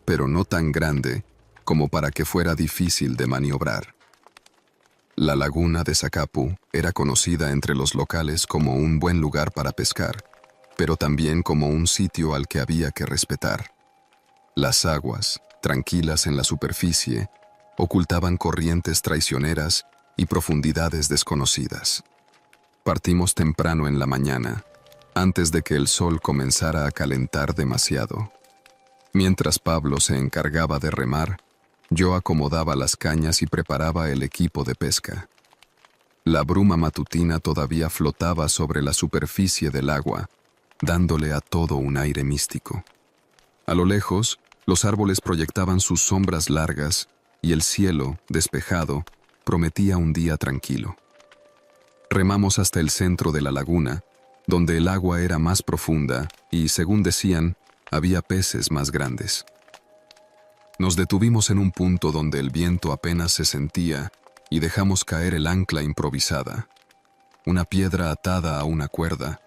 pero no tan grande como para que fuera difícil de maniobrar. La laguna de Zacapú era conocida entre los locales como un buen lugar para pescar, pero también como un sitio al que había que respetar. Las aguas, tranquilas en la superficie, ocultaban corrientes traicioneras y profundidades desconocidas. Partimos temprano en la mañana, antes de que el sol comenzara a calentar demasiado. Mientras Pablo se encargaba de remar, yo acomodaba las cañas y preparaba el equipo de pesca. La bruma matutina todavía flotaba sobre la superficie del agua, dándole a todo un aire místico. A lo lejos, los árboles proyectaban sus sombras largas y el cielo, despejado, prometía un día tranquilo. Remamos hasta el centro de la laguna, donde el agua era más profunda y, según decían, había peces más grandes. Nos detuvimos en un punto donde el viento apenas se sentía y dejamos caer el ancla improvisada, una piedra atada a una cuerda,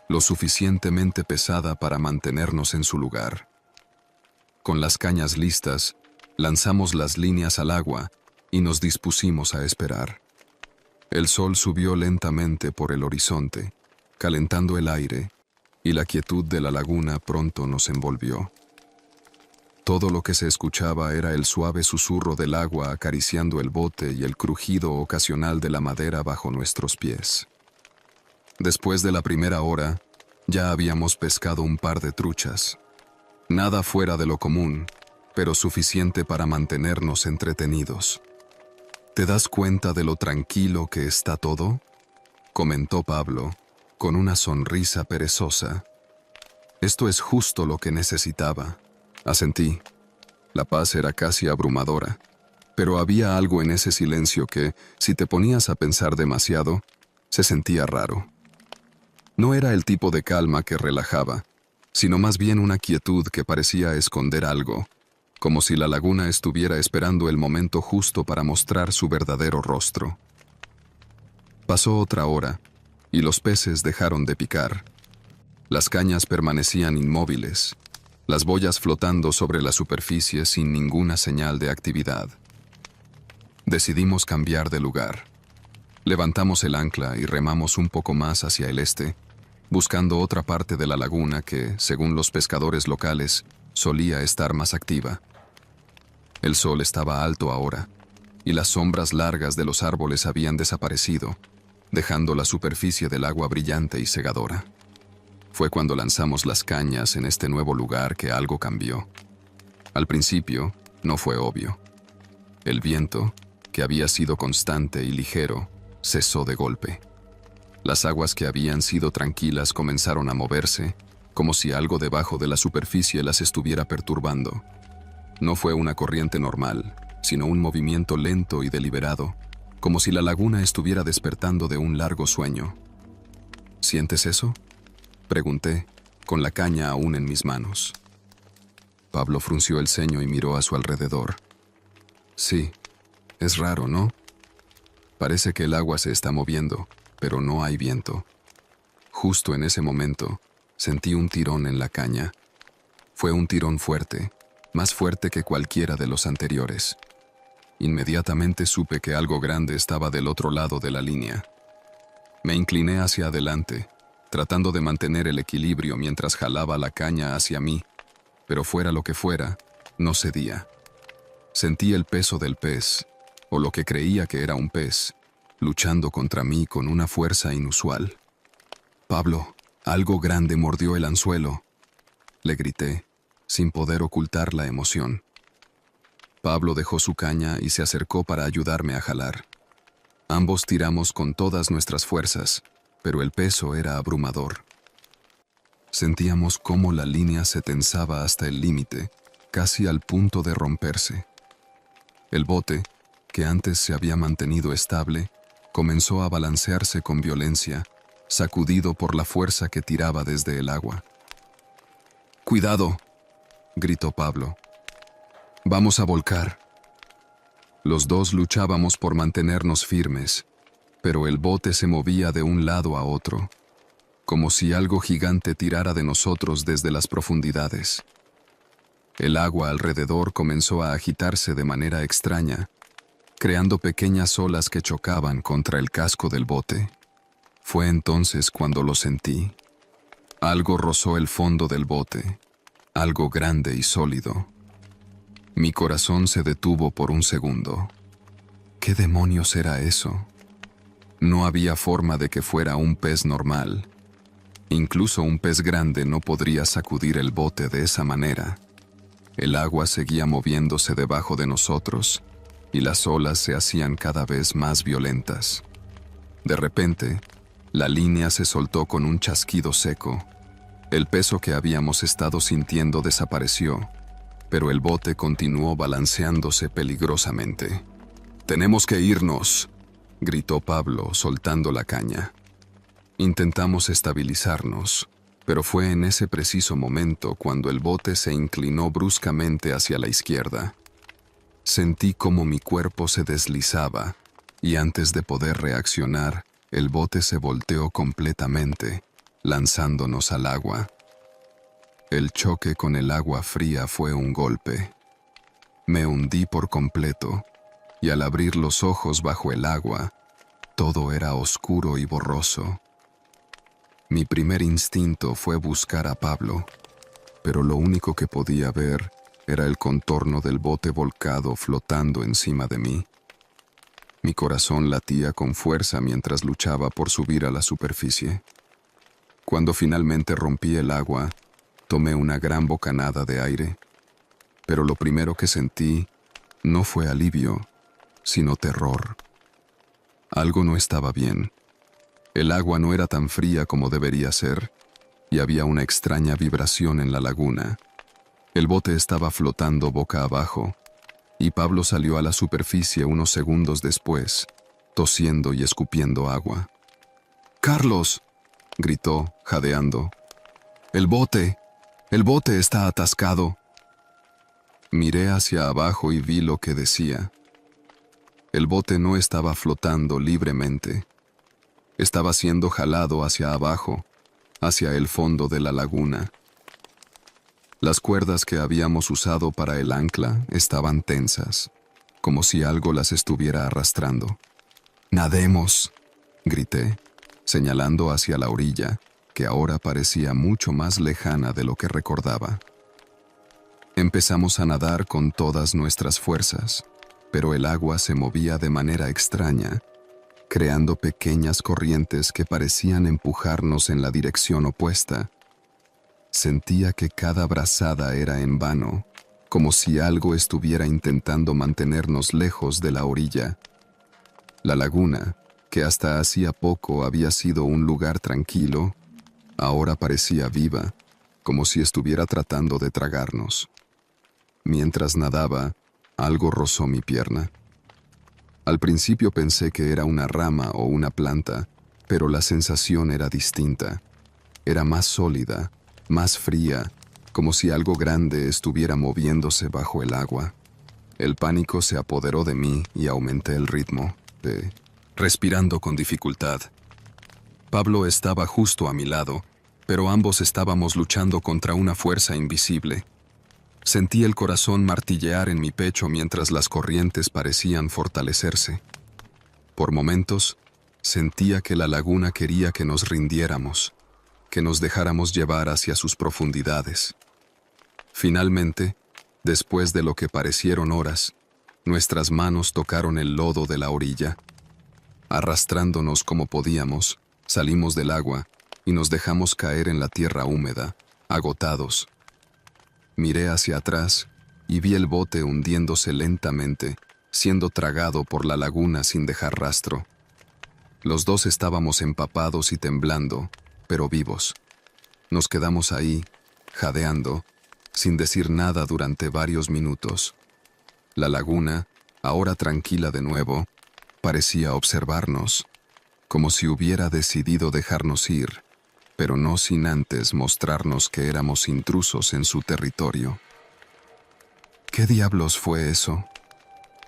lo suficientemente pesada para mantenernos en su lugar. Con las cañas listas, lanzamos las líneas al agua y nos dispusimos a esperar. El sol subió lentamente por el horizonte, calentando el aire, y la quietud de la laguna pronto nos envolvió. Todo lo que se escuchaba era el suave susurro del agua acariciando el bote y el crujido ocasional de la madera bajo nuestros pies. Después de la primera hora, ya habíamos pescado un par de truchas. Nada fuera de lo común, pero suficiente para mantenernos entretenidos. ¿Te das cuenta de lo tranquilo que está todo?, comentó Pablo, con una sonrisa perezosa. Esto es justo lo que necesitaba. Asentí. La paz era casi abrumadora, pero había algo en ese silencio que, si te ponías a pensar demasiado, se sentía raro. No era el tipo de calma que relajaba, sino más bien una quietud que parecía esconder algo, como si la laguna estuviera esperando el momento justo para mostrar su verdadero rostro. Pasó otra hora, y los peces dejaron de picar. Las cañas permanecían inmóviles, las boyas flotando sobre la superficie sin ninguna señal de actividad. Decidimos cambiar de lugar. Levantamos el ancla y remamos un poco más hacia el este, buscando otra parte de la laguna que, según los pescadores locales, solía estar más activa. El sol estaba alto ahora, y las sombras largas de los árboles habían desaparecido, dejando la superficie del agua brillante y cegadora. Fue cuando lanzamos las cañas en este nuevo lugar que algo cambió. Al principio, no fue obvio. El viento, que había sido constante y ligero, cesó de golpe. Las aguas que habían sido tranquilas comenzaron a moverse, como si algo debajo de la superficie las estuviera perturbando. No fue una corriente normal, sino un movimiento lento y deliberado, como si la laguna estuviera despertando de un largo sueño. ¿Sientes eso?, pregunté, con la caña aún en mis manos. Pablo frunció el ceño y miró a su alrededor. Sí, es raro, ¿no? Parece que el agua se está moviendo, pero no hay viento. Justo en ese momento, sentí un tirón en la caña. Fue un tirón fuerte, más fuerte que cualquiera de los anteriores. Inmediatamente supe que algo grande estaba del otro lado de la línea. Me incliné hacia adelante, tratando de mantener el equilibrio mientras jalaba la caña hacia mí, pero fuera lo que fuera, no cedía. Sentí el peso del pez, o lo que creía que era un pez, luchando contra mí con una fuerza inusual. «Pablo, algo grande mordió el anzuelo», le grité, sin poder ocultar la emoción. Pablo dejó su caña y se acercó para ayudarme a jalar. Ambos tiramos con todas nuestras fuerzas, pero el peso era abrumador. Sentíamos cómo la línea se tensaba hasta el límite, casi al punto de romperse. El bote, que antes se había mantenido estable, comenzó a balancearse con violencia, sacudido por la fuerza que tiraba desde el agua. «¡Cuidado!», gritó Pablo. «Vamos a volcar». Los dos luchábamos por mantenernos firmes, pero el bote se movía de un lado a otro, como si algo gigante tirara de nosotros desde las profundidades. El agua alrededor comenzó a agitarse de manera extraña, creando pequeñas olas que chocaban contra el casco del bote. Fue entonces cuando lo sentí. Algo rozó el fondo del bote, algo grande y sólido. Mi corazón se detuvo por un segundo. ¿Qué demonios era eso? No había forma de que fuera un pez normal. Incluso un pez grande no podría sacudir el bote de esa manera. El agua seguía moviéndose debajo de nosotros y las olas se hacían cada vez más violentas. De repente, la línea se soltó con un chasquido seco. El peso que habíamos estado sintiendo desapareció, pero el bote continuó balanceándose peligrosamente. «¡Tenemos que irnos!», gritó Pablo, soltando la caña. Intentamos estabilizarnos, pero fue en ese preciso momento cuando el bote se inclinó bruscamente hacia la izquierda. Sentí como mi cuerpo se deslizaba, y antes de poder reaccionar, el bote se volteó completamente, lanzándonos al agua. El choque con el agua fría fue un golpe. Me hundí por completo, y al abrir los ojos bajo el agua, todo era oscuro y borroso. Mi primer instinto fue buscar a Pablo, pero lo único que podía ver era el contorno del bote volcado flotando encima de mí. Mi corazón latía con fuerza mientras luchaba por subir a la superficie. Cuando finalmente rompí el agua, tomé una gran bocanada de aire, pero lo primero que sentí no fue alivio, sino terror. Algo no estaba bien. El agua no era tan fría como debería ser, y había una extraña vibración en la laguna. El bote estaba flotando boca abajo, y Pablo salió a la superficie unos segundos después, tosiendo y escupiendo agua. «¡Carlos!», gritó, jadeando. ¡El bote! ¡El bote está atascado!». Miré hacia abajo y vi lo que decía. El bote no estaba flotando libremente. Estaba siendo jalado hacia abajo, hacia el fondo de la laguna. Las cuerdas que habíamos usado para el ancla estaban tensas, como si algo las estuviera arrastrando. «¡Nademos!», grité, señalando hacia la orilla, que ahora parecía mucho más lejana de lo que recordaba. Empezamos a nadar con todas nuestras fuerzas, pero el agua se movía de manera extraña, creando pequeñas corrientes que parecían empujarnos en la dirección opuesta. Sentía que cada brazada era en vano, como si algo estuviera intentando mantenernos lejos de la orilla. La laguna, que hasta hacía poco había sido un lugar tranquilo, ahora parecía viva, como si estuviera tratando de tragarnos. Mientras nadaba, algo rozó mi pierna. Al principio pensé que era una rama o una planta, pero la sensación era distinta. Era más sólida, más fría, como si algo grande estuviera moviéndose bajo el agua. El pánico se apoderó de mí y aumenté el ritmo, respirando con dificultad. Pablo estaba justo a mi lado, pero ambos estábamos luchando contra una fuerza invisible. Sentí el corazón martillear en mi pecho mientras las corrientes parecían fortalecerse. Por momentos, sentía que la laguna quería que nos rindiéramos, que nos dejáramos llevar hacia sus profundidades. Finalmente, después de lo que parecieron horas, nuestras manos tocaron el lodo de la orilla. Arrastrándonos como podíamos, salimos del agua y nos dejamos caer en la tierra húmeda, agotados. Miré hacia atrás y vi el bote hundiéndose lentamente, siendo tragado por la laguna sin dejar rastro. Los dos estábamos empapados y temblando, pero vivos. Nos quedamos ahí, jadeando, sin decir nada durante varios minutos. La laguna, ahora tranquila de nuevo, parecía observarnos, como si hubiera decidido dejarnos ir, pero no sin antes mostrarnos que éramos intrusos en su territorio. «¿Qué diablos fue eso?»,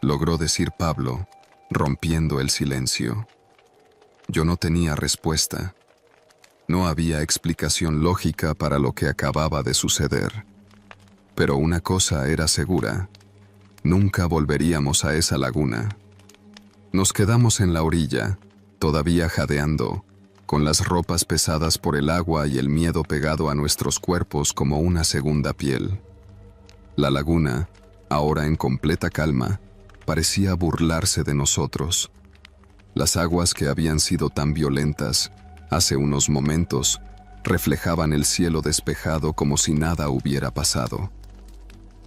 logró decir Pablo, rompiendo el silencio. Yo no tenía respuesta. No había explicación lógica para lo que acababa de suceder. Pero una cosa era segura: nunca volveríamos a esa laguna. Nos quedamos en la orilla, todavía jadeando, con las ropas pesadas por el agua y el miedo pegado a nuestros cuerpos como una segunda piel. La laguna, ahora en completa calma, parecía burlarse de nosotros. Las aguas que habían sido tan violentas hace unos momentos reflejaban el cielo despejado como si nada hubiera pasado.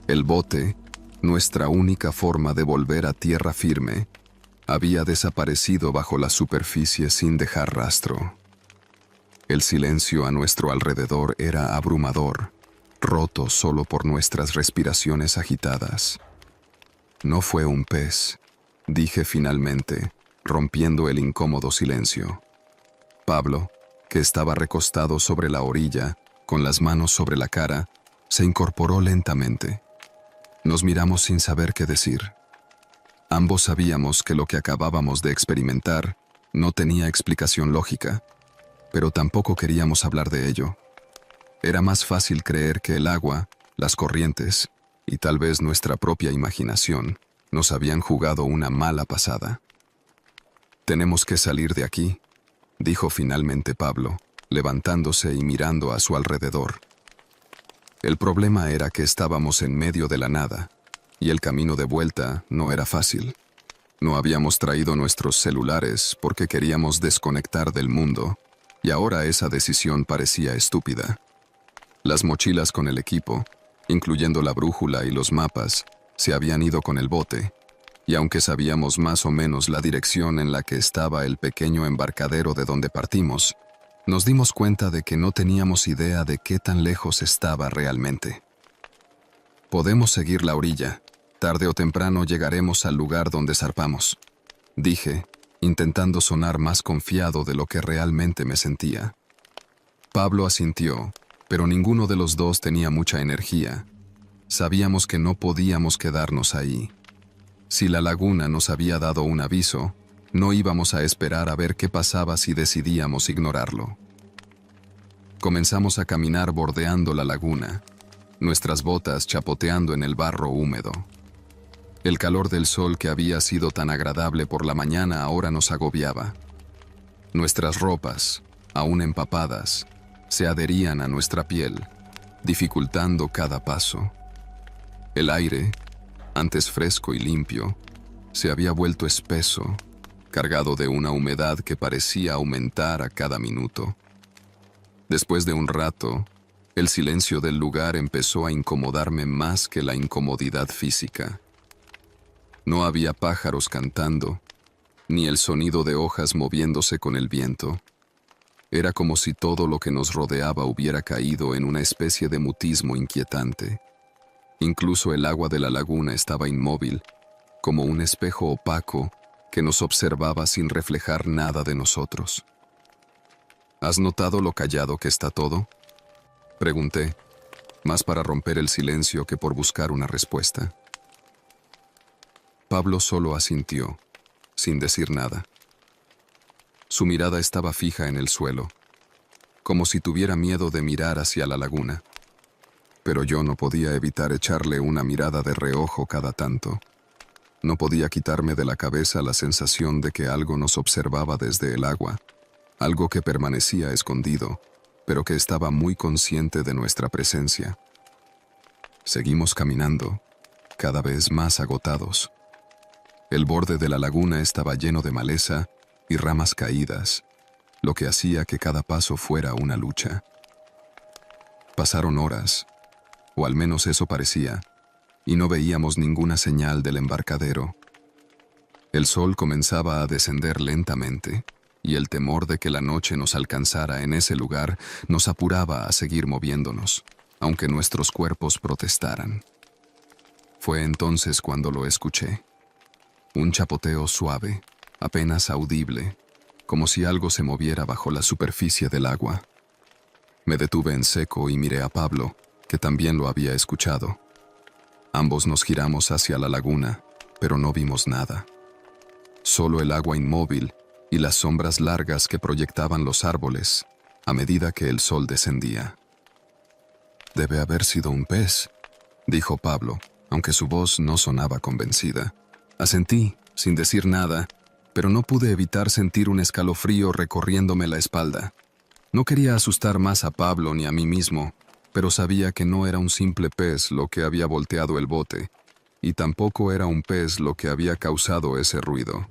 El bote, nuestra única forma de volver a tierra firme, había desaparecido bajo la superficie sin dejar rastro. El silencio a nuestro alrededor era abrumador, roto solo por nuestras respiraciones agitadas. No fue un pez, dije finalmente, rompiendo el incómodo silencio. Pablo, que estaba recostado sobre la orilla, con las manos sobre la cara, se incorporó lentamente. Nos miramos sin saber qué decir. Ambos sabíamos que lo que acabábamos de experimentar no tenía explicación lógica, pero tampoco queríamos hablar de ello. Era más fácil creer que el agua, las corrientes y tal vez nuestra propia imaginación nos habían jugado una mala pasada. «Tenemos que salir de aquí», dijo finalmente Pablo, levantándose y mirando a su alrededor. El problema era que estábamos en medio de la nada, y el camino de vuelta no era fácil. No habíamos traído nuestros celulares porque queríamos desconectar del mundo, y ahora esa decisión parecía estúpida. Las mochilas con el equipo, incluyendo la brújula y los mapas, se habían ido con el bote, y aunque sabíamos más o menos la dirección en la que estaba el pequeño embarcadero de donde partimos, nos dimos cuenta de que no teníamos idea de qué tan lejos estaba realmente. «Podemos seguir la orilla. Tarde o temprano llegaremos al lugar donde zarpamos», dije, intentando sonar más confiado de lo que realmente me sentía. Pablo asintió, pero ninguno de los dos tenía mucha energía. Sabíamos que no podíamos quedarnos ahí. Si la laguna nos había dado un aviso, no íbamos a esperar a ver qué pasaba si decidíamos ignorarlo. Comenzamos a caminar bordeando la laguna, nuestras botas chapoteando en el barro húmedo. El calor del sol que había sido tan agradable por la mañana ahora nos agobiaba. Nuestras ropas, aún empapadas, se adherían a nuestra piel, dificultando cada paso. El aire, antes fresco y limpio, se había vuelto espeso, cargado de una humedad que parecía aumentar a cada minuto. Después de un rato, el silencio del lugar empezó a incomodarme más que la incomodidad física. No había pájaros cantando, ni el sonido de hojas moviéndose con el viento. Era como si todo lo que nos rodeaba hubiera caído en una especie de mutismo inquietante. Incluso el agua de la laguna estaba inmóvil, como un espejo opaco que nos observaba sin reflejar nada de nosotros. ¿Has notado lo callado que está todo?, pregunté, más para romper el silencio que por buscar una respuesta. Pablo solo asintió, sin decir nada. Su mirada estaba fija en el suelo, como si tuviera miedo de mirar hacia la laguna. Pero yo no podía evitar echarle una mirada de reojo cada tanto. No podía quitarme de la cabeza la sensación de que algo nos observaba desde el agua, algo que permanecía escondido, pero que estaba muy consciente de nuestra presencia. Seguimos caminando, cada vez más agotados. El borde de la laguna estaba lleno de maleza y ramas caídas, lo que hacía que cada paso fuera una lucha. Pasaron horas, o al menos eso parecía, y no veíamos ninguna señal del embarcadero. El sol comenzaba a descender lentamente, y el temor de que la noche nos alcanzara en ese lugar nos apuraba a seguir moviéndonos, aunque nuestros cuerpos protestaran. Fue entonces cuando lo escuché. Un chapoteo suave, apenas audible, como si algo se moviera bajo la superficie del agua. Me detuve en seco y miré a Pablo, que también lo había escuchado. Ambos nos giramos hacia la laguna, pero no vimos nada. Solo el agua inmóvil y las sombras largas que proyectaban los árboles a medida que el sol descendía. «Debe haber sido un pez», dijo Pablo, aunque su voz no sonaba convencida. Asentí, sin decir nada, pero no pude evitar sentir un escalofrío recorriéndome la espalda. No quería asustar más a Pablo ni a mí mismo, pero sabía que no era un simple pez lo que había volteado el bote, y tampoco era un pez lo que había causado ese ruido.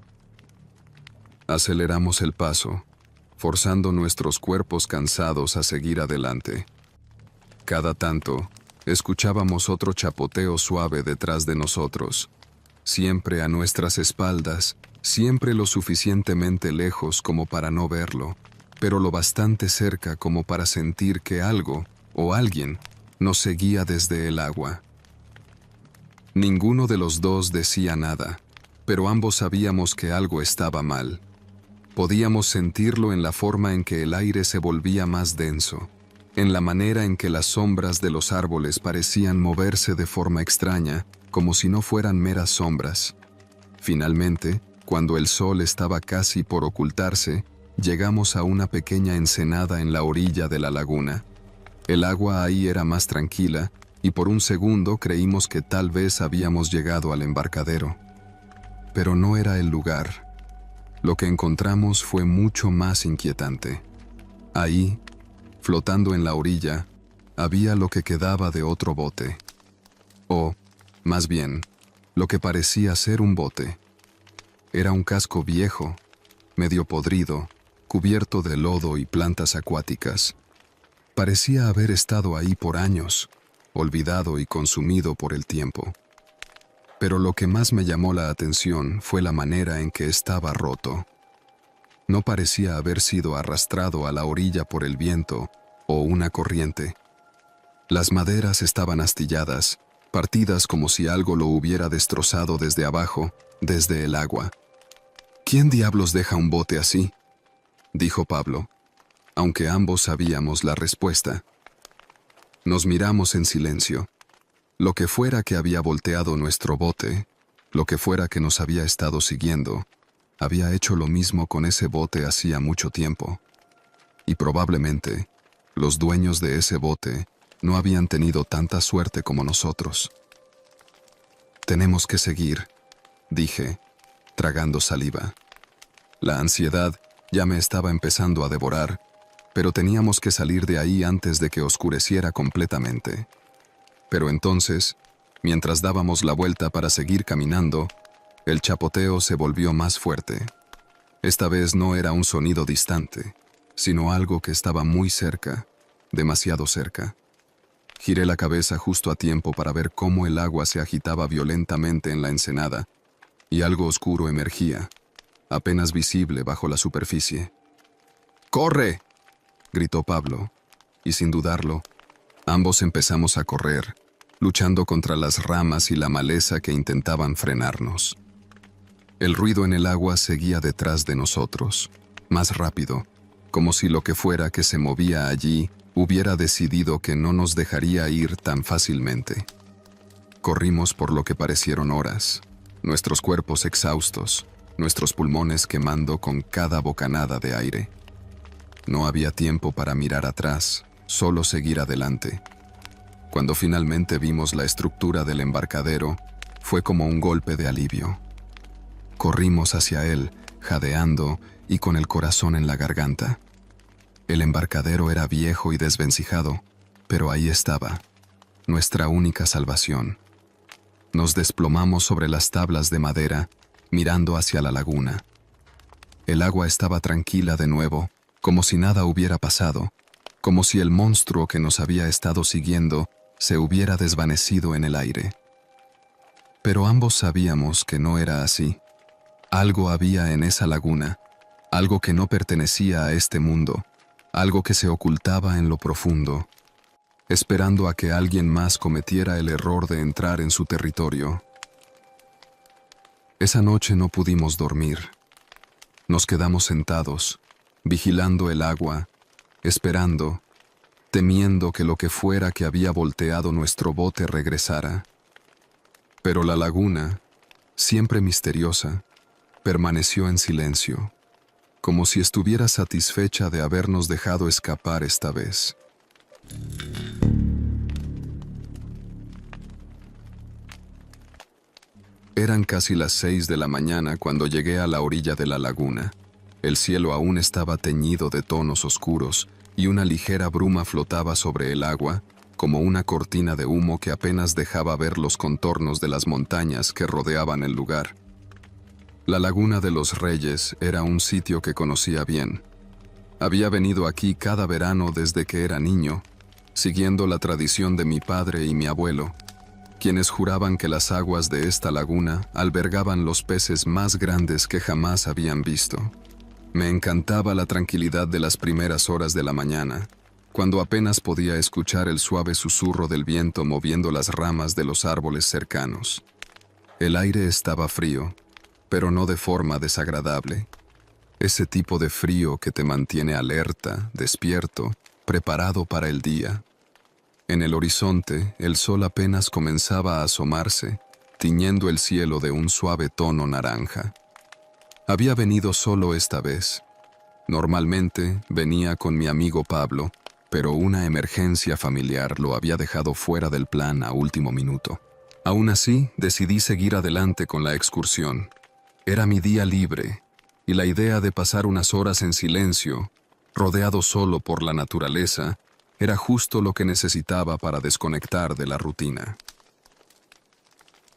Aceleramos el paso, forzando nuestros cuerpos cansados a seguir adelante. Cada tanto, escuchábamos otro chapoteo suave detrás de nosotros, siempre a nuestras espaldas, siempre lo suficientemente lejos como para no verlo, pero lo bastante cerca como para sentir que algo o alguien nos seguía desde el agua. Ninguno de los dos decía nada, pero ambos sabíamos que algo estaba mal. Podíamos sentirlo en la forma en que el aire se volvía más denso, en la manera en que las sombras de los árboles parecían moverse de forma extraña, como si no fueran meras sombras. Finalmente, cuando el sol estaba casi por ocultarse, llegamos a una pequeña ensenada en la orilla de la laguna. El agua ahí era más tranquila, y por un segundo creímos que tal vez habíamos llegado al embarcadero. Pero no era el lugar. Lo que encontramos fue mucho más inquietante. Ahí, flotando en la orilla, había lo que quedaba de otro bote. O, más bien, lo que parecía ser un bote. Era un casco viejo, medio podrido, cubierto de lodo y plantas acuáticas. Parecía haber estado ahí por años, olvidado y consumido por el tiempo. Pero lo que más me llamó la atención fue la manera en que estaba roto. No parecía haber sido arrastrado a la orilla por el viento o una corriente. Las maderas estaban astilladas, partidas como si algo lo hubiera destrozado desde abajo, desde el agua. ¿Quién diablos deja un bote así?, dijo Pablo, aunque ambos sabíamos la respuesta. Nos miramos en silencio. Lo que fuera que había volteado nuestro bote, lo que fuera que nos había estado siguiendo, había hecho lo mismo con ese bote hacía mucho tiempo. Y probablemente, los dueños de ese bote no habían tenido tanta suerte como nosotros. Tenemos que seguir, dije, tragando saliva. La ansiedad ya me estaba empezando a devorar, pero teníamos que salir de ahí antes de que oscureciera completamente. Pero entonces, mientras dábamos la vuelta para seguir caminando, el chapoteo se volvió más fuerte. Esta vez no era un sonido distante, sino algo que estaba muy cerca, demasiado cerca. Giré la cabeza justo a tiempo para ver cómo el agua se agitaba violentamente en la ensenada, y algo oscuro emergía, apenas visible bajo la superficie. ¡Corre!, gritó Pablo, y sin dudarlo, ambos empezamos a correr, luchando contra las ramas y la maleza que intentaban frenarnos. El ruido en el agua seguía detrás de nosotros, más rápido, como si lo que fuera que se movía allí hubiera decidido que no nos dejaría ir tan fácilmente. Corrimos por lo que parecieron horas, nuestros cuerpos exhaustos, nuestros pulmones quemando con cada bocanada de aire. No había tiempo para mirar atrás, solo seguir adelante. Cuando finalmente vimos la estructura del embarcadero, fue como un golpe de alivio. Corrimos hacia él, jadeando y con el corazón en la garganta. El embarcadero era viejo y desvencijado, pero ahí estaba, nuestra única salvación. Nos desplomamos sobre las tablas de madera, mirando hacia la laguna. El agua estaba tranquila de nuevo, como si nada hubiera pasado, como si el monstruo que nos había estado siguiendo se hubiera desvanecido en el aire. Pero ambos sabíamos que no era así. Algo había en esa laguna, algo que no pertenecía a este mundo, algo que se ocultaba en lo profundo, esperando a que alguien más cometiera el error de entrar en su territorio. Esa noche no pudimos dormir. Nos quedamos sentados, vigilando el agua, esperando, temiendo que lo que fuera que había volteado nuestro bote regresara. Pero la laguna, siempre misteriosa, permaneció en silencio, como si estuviera satisfecha de habernos dejado escapar esta vez. Eran casi las 6 de la mañana cuando llegué a la orilla de la laguna. El cielo aún estaba teñido de tonos oscuros y una ligera bruma flotaba sobre el agua, como una cortina de humo que apenas dejaba ver los contornos de las montañas que rodeaban el lugar. La Laguna de los Reyes era un sitio que conocía bien. Había venido aquí cada verano desde que era niño, siguiendo la tradición de mi padre y mi abuelo, quienes juraban que las aguas de esta laguna albergaban los peces más grandes que jamás habían visto. Me encantaba la tranquilidad de las primeras horas de la mañana, cuando apenas podía escuchar el suave susurro del viento moviendo las ramas de los árboles cercanos. El aire estaba frío, pero no de forma desagradable. Ese tipo de frío que te mantiene alerta, despierto, preparado para el día. En el horizonte, el sol apenas comenzaba a asomarse, tiñendo el cielo de un suave tono naranja. Había venido solo esta vez. Normalmente venía con mi amigo Pablo, pero una emergencia familiar lo había dejado fuera del plan a último minuto. Aún así, decidí seguir adelante con la excursión. Era mi día libre, y la idea de pasar unas horas en silencio, rodeado solo por la naturaleza, era justo lo que necesitaba para desconectar de la rutina.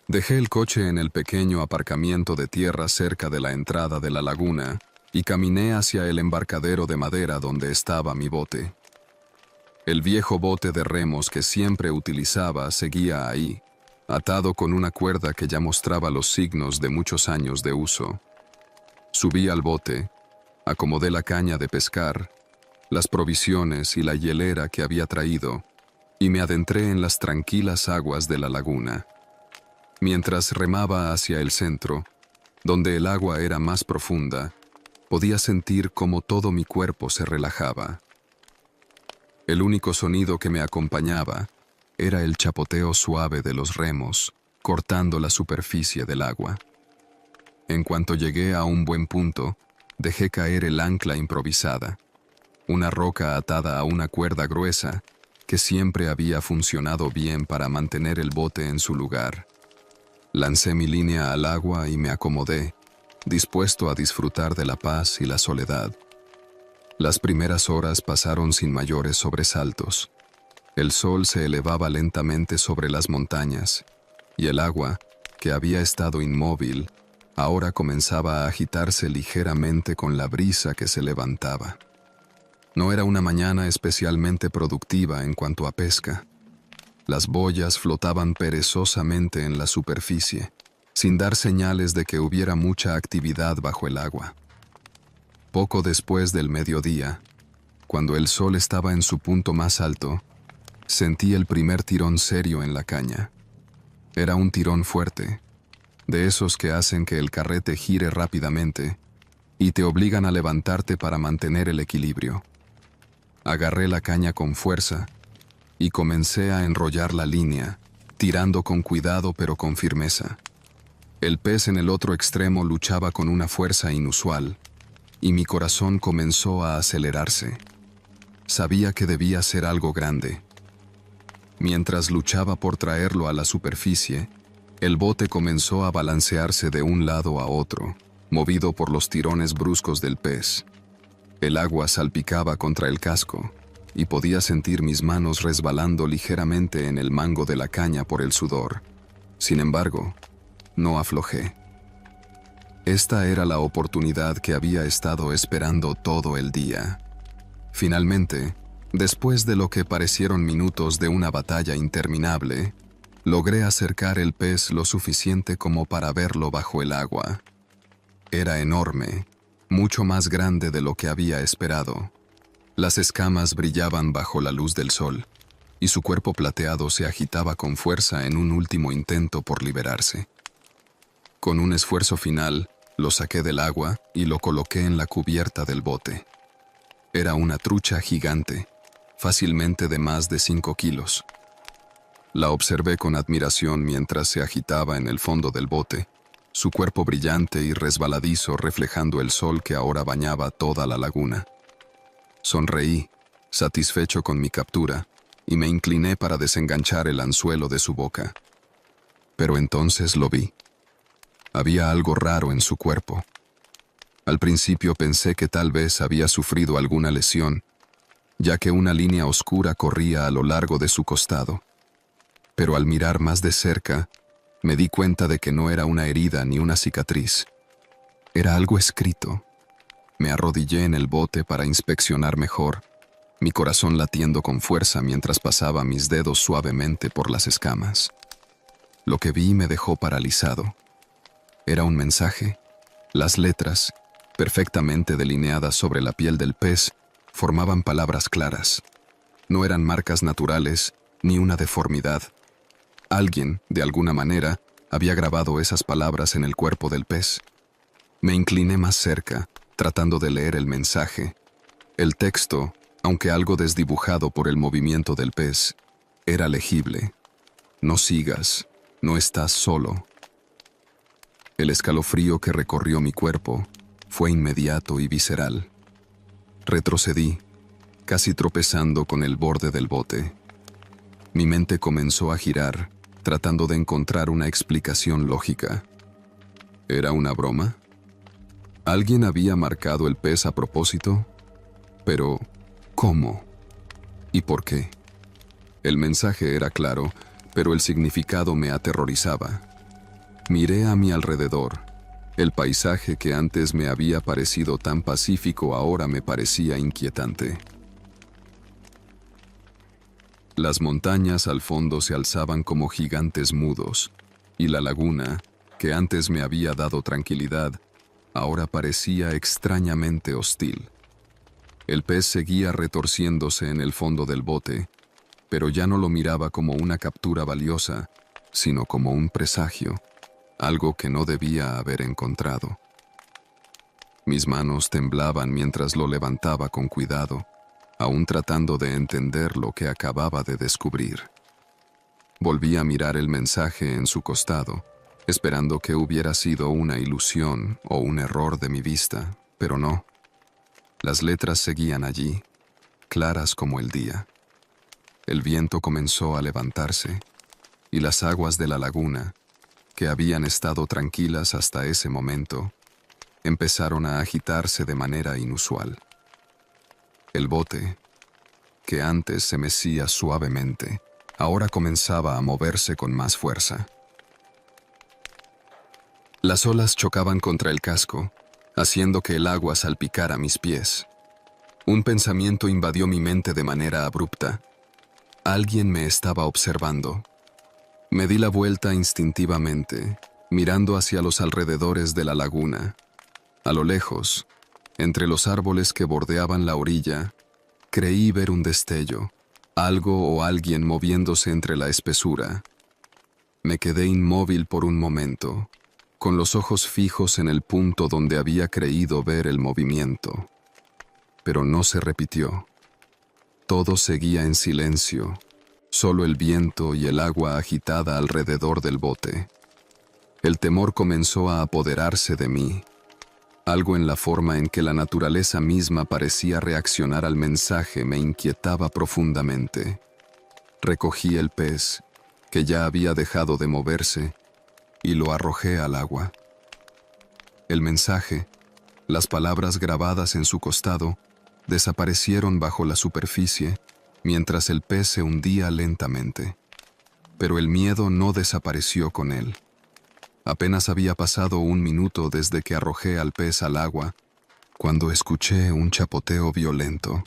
Dejé el coche en el pequeño aparcamiento de tierra cerca de la entrada de la laguna y caminé hacia el embarcadero de madera donde estaba mi bote. El viejo bote de remos que siempre utilizaba seguía ahí, atado con una cuerda que ya mostraba los signos de muchos años de uso. Subí al bote, acomodé la caña de pescar, las provisiones y la hielera que había traído, y me adentré en las tranquilas aguas de la laguna. Mientras remaba hacia el centro, donde el agua era más profunda, podía sentir cómo todo mi cuerpo se relajaba. El único sonido que me acompañaba era el chapoteo suave de los remos, cortando la superficie del agua. En cuanto llegué a un buen punto, dejé caer el ancla improvisada, una roca atada a una cuerda gruesa que siempre había funcionado bien para mantener el bote en su lugar. Lancé mi línea al agua y me acomodé, dispuesto a disfrutar de la paz y la soledad. Las primeras horas pasaron sin mayores sobresaltos. El sol se elevaba lentamente sobre las montañas, y el agua, que había estado inmóvil, ahora comenzaba a agitarse ligeramente con la brisa que se levantaba. No era una mañana especialmente productiva en cuanto a pesca. Las boyas flotaban perezosamente en la superficie, sin dar señales de que hubiera mucha actividad bajo el agua. Poco después del mediodía, cuando el sol estaba en su punto más alto, sentí el primer tirón serio en la caña. Era un tirón fuerte, de esos que hacen que el carrete gire rápidamente y te obligan a levantarte para mantener el equilibrio. Agarré la caña con fuerza y comencé a enrollar la línea, tirando con cuidado pero con firmeza. El pez en el otro extremo luchaba con una fuerza inusual, y mi corazón comenzó a acelerarse. Sabía que debía ser algo grande. Mientras luchaba por traerlo a la superficie, el bote comenzó a balancearse de un lado a otro, movido por los tirones bruscos del pez. El agua salpicaba contra el casco, y podía sentir mis manos resbalando ligeramente en el mango de la caña por el sudor. Sin embargo, no aflojé. Esta era la oportunidad que había estado esperando todo el día. Finalmente, después de lo que parecieron minutos de una batalla interminable, logré acercar el pez lo suficiente como para verlo bajo el agua. Era enorme, mucho más grande de lo que había esperado. Las escamas brillaban bajo la luz del sol, y su cuerpo plateado se agitaba con fuerza en un último intento por liberarse. Con un esfuerzo final, lo saqué del agua y lo coloqué en la cubierta del bote. Era una trucha gigante, fácilmente de más de 5 kilos. La observé con admiración mientras se agitaba en el fondo del bote, su cuerpo brillante y resbaladizo reflejando el sol que ahora bañaba toda la laguna. Sonreí, satisfecho con mi captura, y me incliné para desenganchar el anzuelo de su boca. Pero entonces lo vi. Había algo raro en su cuerpo. Al principio pensé que tal vez había sufrido alguna lesión, ya que una línea oscura corría a lo largo de su costado. Pero al mirar más de cerca, me di cuenta de que no era una herida ni una cicatriz. Era algo escrito. Me arrodillé en el bote para inspeccionar mejor, mi corazón latiendo con fuerza mientras pasaba mis dedos suavemente por las escamas. Lo que vi me dejó paralizado. Era un mensaje. Las letras, perfectamente delineadas sobre la piel del pez, formaban palabras claras. No eran marcas naturales ni una deformidad. Alguien, de alguna manera, había grabado esas palabras en el cuerpo del pez. Me incliné más cerca, tratando de leer el mensaje. El texto, aunque algo desdibujado por el movimiento del pez, era legible. No sigas, no estás solo. El escalofrío que recorrió mi cuerpo fue inmediato y visceral. Retrocedí, casi tropezando con el borde del bote. Mi mente comenzó a girar, tratando de encontrar una explicación lógica. ¿Era una broma? ¿Alguien había marcado el pez a propósito? Pero, ¿cómo? ¿Y por qué? El mensaje era claro, pero el significado me aterrorizaba. Miré a mi alrededor. El paisaje que antes me había parecido tan pacífico ahora me parecía inquietante. Las montañas al fondo se alzaban como gigantes mudos, y la laguna, que antes me había dado tranquilidad, ahora parecía extrañamente hostil. El pez seguía retorciéndose en el fondo del bote, pero ya no lo miraba como una captura valiosa, sino como un presagio, algo que no debía haber encontrado. Mis manos temblaban mientras lo levantaba con cuidado, aún tratando de entender lo que acababa de descubrir. Volví a mirar el mensaje en su costado, esperando que hubiera sido una ilusión o un error de mi vista, pero no. Las letras seguían allí, claras como el día. El viento comenzó a levantarse, y las aguas de la laguna, que habían estado tranquilas hasta ese momento, empezaron a agitarse de manera inusual. El bote, que antes se mecía suavemente, ahora comenzaba a moverse con más fuerza. Las olas chocaban contra el casco, haciendo que el agua salpicara mis pies. Un pensamiento invadió mi mente de manera abrupta. Alguien me estaba observando. Me di la vuelta instintivamente, mirando hacia los alrededores de la laguna. A lo lejos, entre los árboles que bordeaban la orilla, creí ver un destello, algo o alguien moviéndose entre la espesura. Me quedé inmóvil por un momento, con los ojos fijos en el punto donde había creído ver el movimiento. Pero no se repitió. Todo seguía en silencio, solo el viento y el agua agitada alrededor del bote. El temor comenzó a apoderarse de mí. Algo en la forma en que la naturaleza misma parecía reaccionar al mensaje me inquietaba profundamente. Recogí el pez, que ya había dejado de moverse, y lo arrojé al agua. El mensaje, las palabras grabadas en su costado, desaparecieron bajo la superficie, mientras el pez se hundía lentamente. Pero el miedo no desapareció con él. Apenas había pasado un minuto desde que arrojé al pez al agua, cuando escuché un chapoteo violento.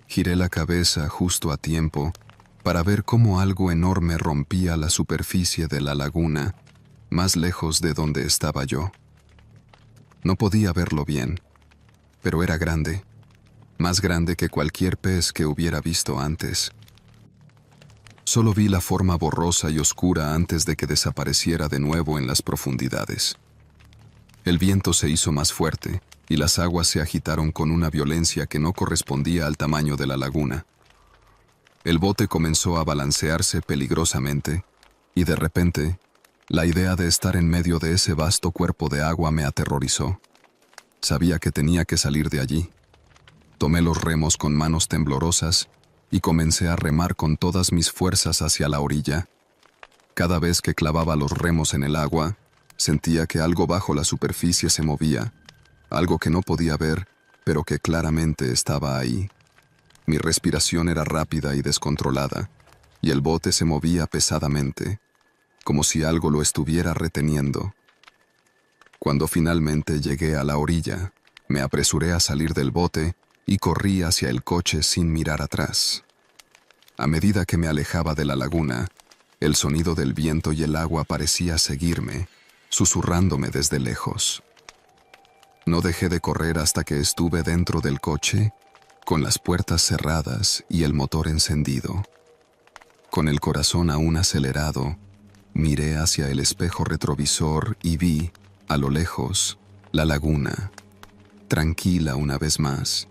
Giré la cabeza justo a tiempo para ver cómo algo enorme rompía la superficie de la laguna, más lejos de donde estaba yo. No podía verlo bien, pero era grande, más grande que cualquier pez que hubiera visto antes. Solo vi la forma borrosa y oscura antes de que desapareciera de nuevo en las profundidades. El viento se hizo más fuerte y las aguas se agitaron con una violencia que no correspondía al tamaño de la laguna. El bote comenzó a balancearse peligrosamente y de repente, la idea de estar en medio de ese vasto cuerpo de agua me aterrorizó. Sabía que tenía que salir de allí. Tomé los remos con manos temblorosas y comencé a remar con todas mis fuerzas hacia la orilla. Cada vez que clavaba los remos en el agua, sentía que algo bajo la superficie se movía, algo que no podía ver, pero que claramente estaba ahí. Mi respiración era rápida y descontrolada, y el bote se movía pesadamente, como si algo lo estuviera reteniendo. Cuando finalmente llegué a la orilla, me apresuré a salir del bote y corrí hacia el coche sin mirar atrás. A medida que me alejaba de la laguna, el sonido del viento y el agua parecía seguirme, susurrándome desde lejos. No dejé de correr hasta que estuve dentro del coche, con las puertas cerradas y el motor encendido. Con el corazón aún acelerado, miré hacia el espejo retrovisor y vi, a lo lejos, la laguna, tranquila una vez más,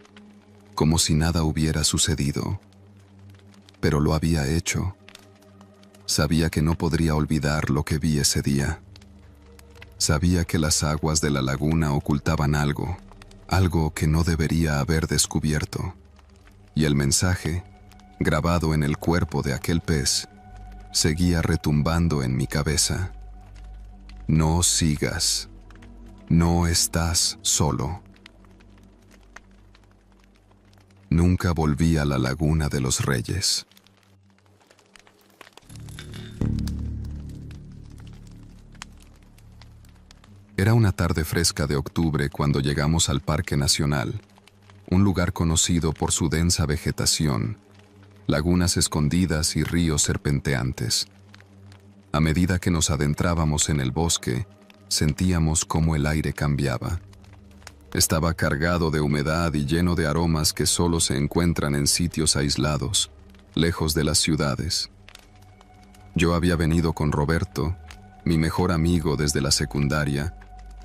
como si nada hubiera sucedido. Pero lo había hecho. Sabía que no podría olvidar lo que vi ese día. Sabía que las aguas de la laguna ocultaban algo, algo que no debería haber descubierto. Y el mensaje, grabado en el cuerpo de aquel pez, seguía retumbando en mi cabeza. No sigas. No estás solo. Nunca volví a la Laguna de los Reyes. Era una tarde fresca de octubre cuando llegamos al Parque Nacional, un lugar conocido por su densa vegetación, lagunas escondidas y ríos serpenteantes. A medida que nos adentrábamos en el bosque, sentíamos cómo el aire cambiaba. Estaba cargado de humedad y lleno de aromas que solo se encuentran en sitios aislados, lejos de las ciudades. Yo había venido con Roberto, mi mejor amigo desde la secundaria,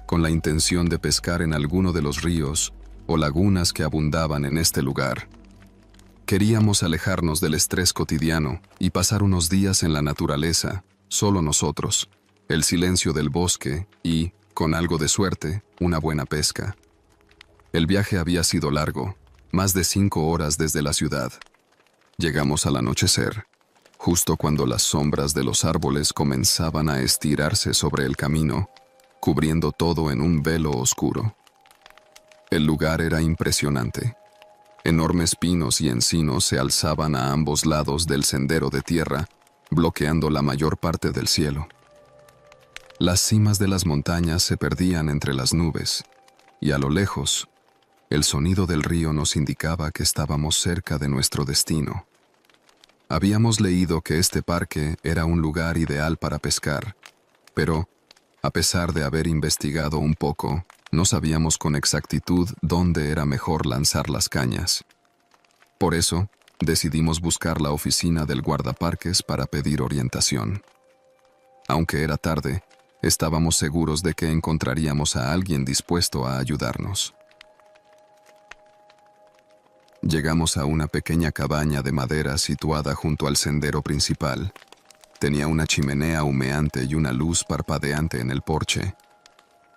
con la intención de pescar en alguno de los ríos o lagunas que abundaban en este lugar. Queríamos alejarnos del estrés cotidiano y pasar unos días en la naturaleza, solo nosotros, el silencio del bosque y, con algo de suerte, una buena pesca. El viaje había sido largo, más de 5 horas desde la ciudad. Llegamos al anochecer, justo cuando las sombras de los árboles comenzaban a estirarse sobre el camino, cubriendo todo en un velo oscuro. El lugar era impresionante. Enormes pinos y encinos se alzaban a ambos lados del sendero de tierra, bloqueando la mayor parte del cielo. Las cimas de las montañas se perdían entre las nubes, y a lo lejos, el sonido del río nos indicaba que estábamos cerca de nuestro destino. Habíamos leído que este parque era un lugar ideal para pescar, pero, a pesar de haber investigado un poco, no sabíamos con exactitud dónde era mejor lanzar las cañas. Por eso, decidimos buscar la oficina del guardaparques para pedir orientación. Aunque era tarde, estábamos seguros de que encontraríamos a alguien dispuesto a ayudarnos. Llegamos a una pequeña cabaña de madera situada junto al sendero principal. Tenía una chimenea humeante y una luz parpadeante en el porche.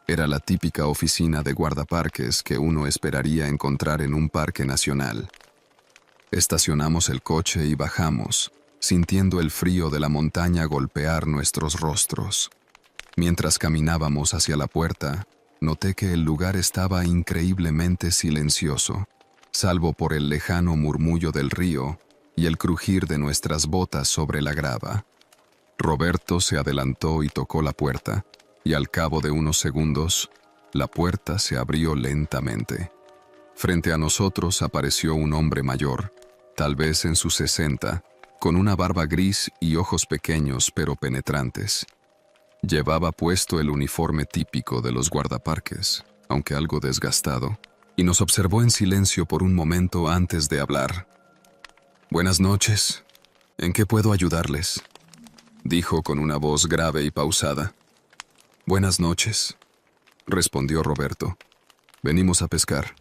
Era la típica oficina de guardaparques que uno esperaría encontrar en un parque nacional. Estacionamos el coche y bajamos, sintiendo el frío de la montaña golpear nuestros rostros. Mientras caminábamos hacia la puerta, noté que el lugar estaba increíblemente silencioso, salvo por el lejano murmullo del río y el crujir de nuestras botas sobre la grava. Roberto se adelantó y tocó la puerta, y al cabo de unos segundos, la puerta se abrió lentamente. Frente a nosotros apareció un hombre mayor, tal vez en sus 60, con una barba gris y ojos pequeños pero penetrantes. Llevaba puesto el uniforme típico de los guardaparques, aunque algo desgastado, y nos observó en silencio por un momento antes de hablar. «Buenas noches. ¿En qué puedo ayudarles?», dijo con una voz grave y pausada. «Buenas noches», respondió Roberto. «Venimos a pescar.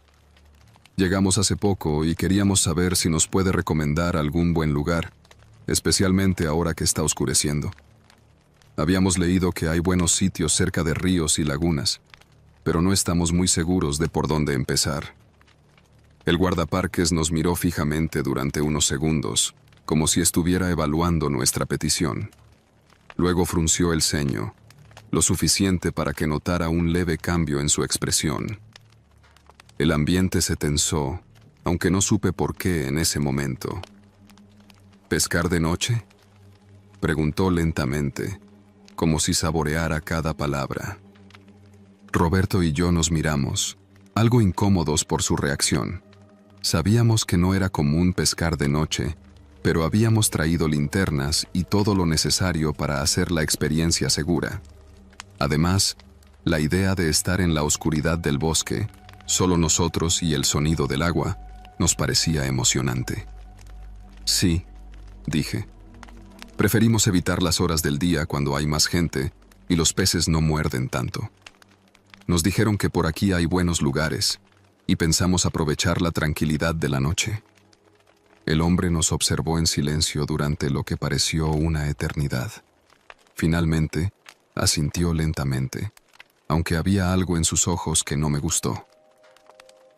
Llegamos hace poco y queríamos saber si nos puede recomendar algún buen lugar, especialmente ahora que está oscureciendo. Habíamos leído que hay buenos sitios cerca de ríos y lagunas, pero no estamos muy seguros de por dónde empezar». El guardaparques nos miró fijamente durante unos segundos, como si estuviera evaluando nuestra petición. Luego frunció el ceño, lo suficiente para que notara un leve cambio en su expresión. El ambiente se tensó, aunque no supe por qué en ese momento. ¿Pescar de noche?, preguntó lentamente, como si saboreara cada palabra. Roberto y yo nos miramos, algo incómodos por su reacción. Sabíamos que no era común pescar de noche, pero habíamos traído linternas y todo lo necesario para hacer la experiencia segura. Además, la idea de estar en la oscuridad del bosque, solo nosotros y el sonido del agua, nos parecía emocionante. Sí, dije. Preferimos evitar las horas del día cuando hay más gente y los peces no muerden tanto. Nos dijeron que por aquí hay buenos lugares y pensamos aprovechar la tranquilidad de la noche. El hombre nos observó en silencio durante lo que pareció una eternidad. Finalmente, asintió lentamente, aunque había algo en sus ojos que no me gustó.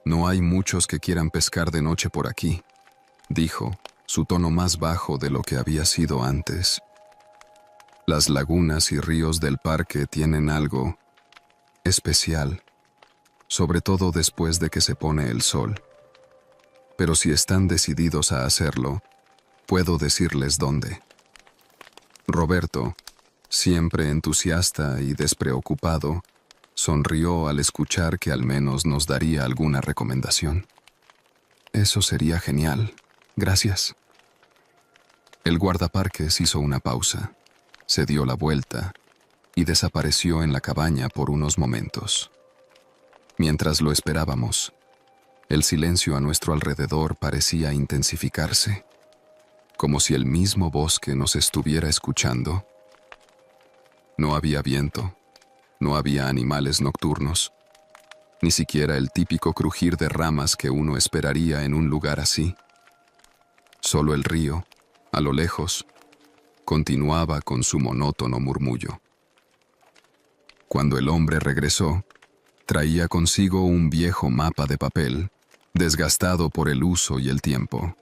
No hay muchos que quieran pescar de noche por aquí, dijo, su tono más bajo de lo que había sido antes. Las lagunas y ríos del parque tienen algo especial, sobre todo después de que se pone el sol. Pero si están decididos a hacerlo, puedo decirles dónde. Roberto, siempre entusiasta y despreocupado, sonrió al escuchar que al menos nos daría alguna recomendación. Eso sería genial. Gracias. El guardaparques hizo una pausa, se dio la vuelta y desapareció en la cabaña por unos momentos. Mientras lo esperábamos, el silencio a nuestro alrededor parecía intensificarse, como si el mismo bosque nos estuviera escuchando. No había viento, no había animales nocturnos, ni siquiera el típico crujir de ramas que uno esperaría en un lugar así. Solo el río, a lo lejos, continuaba con su monótono murmullo. Cuando el hombre regresó, traía consigo un viejo mapa de papel, desgastado por el uso y el tiempo.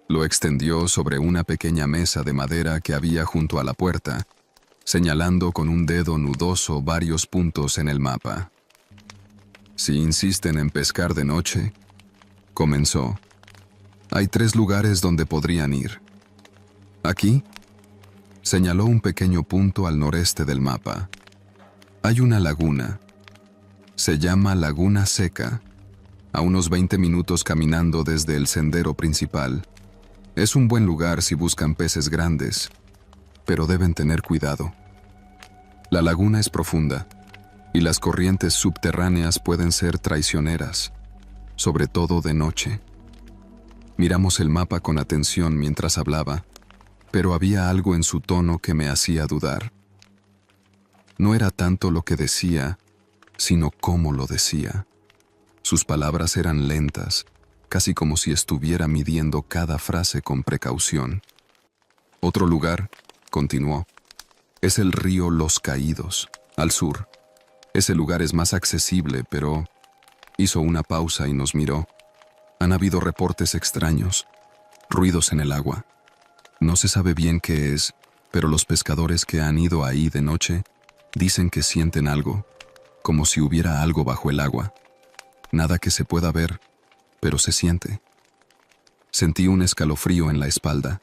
Lo extendió sobre una pequeña mesa de madera que había junto a la puerta, señalando con un dedo nudoso varios puntos en el mapa. Si insisten en pescar de noche, comenzó, hay 3 lugares donde podrían ir. Aquí, señaló un pequeño punto al noreste del mapa. Hay una laguna. Se llama Laguna Seca, a unos 20 minutos caminando desde el sendero principal. Es un buen lugar si buscan peces grandes, pero deben tener cuidado. La laguna es profunda, y las corrientes subterráneas pueden ser traicioneras, sobre todo de noche. Miramos el mapa con atención mientras hablaba, pero había algo en su tono que me hacía dudar. No era tanto lo que decía, sino cómo lo decía. Sus palabras eran lentas, casi como si estuviera midiendo cada frase con precaución. Otro lugar, continuó, es el río Los Caídos, al sur. Ese lugar es más accesible, pero... Hizo una pausa y nos miró. Han habido reportes extraños, ruidos en el agua. No se sabe bien qué es, pero los pescadores que han ido ahí de noche dicen que sienten algo, como si hubiera algo bajo el agua. Nada que se pueda ver, pero se siente. Sentí un escalofrío en la espalda.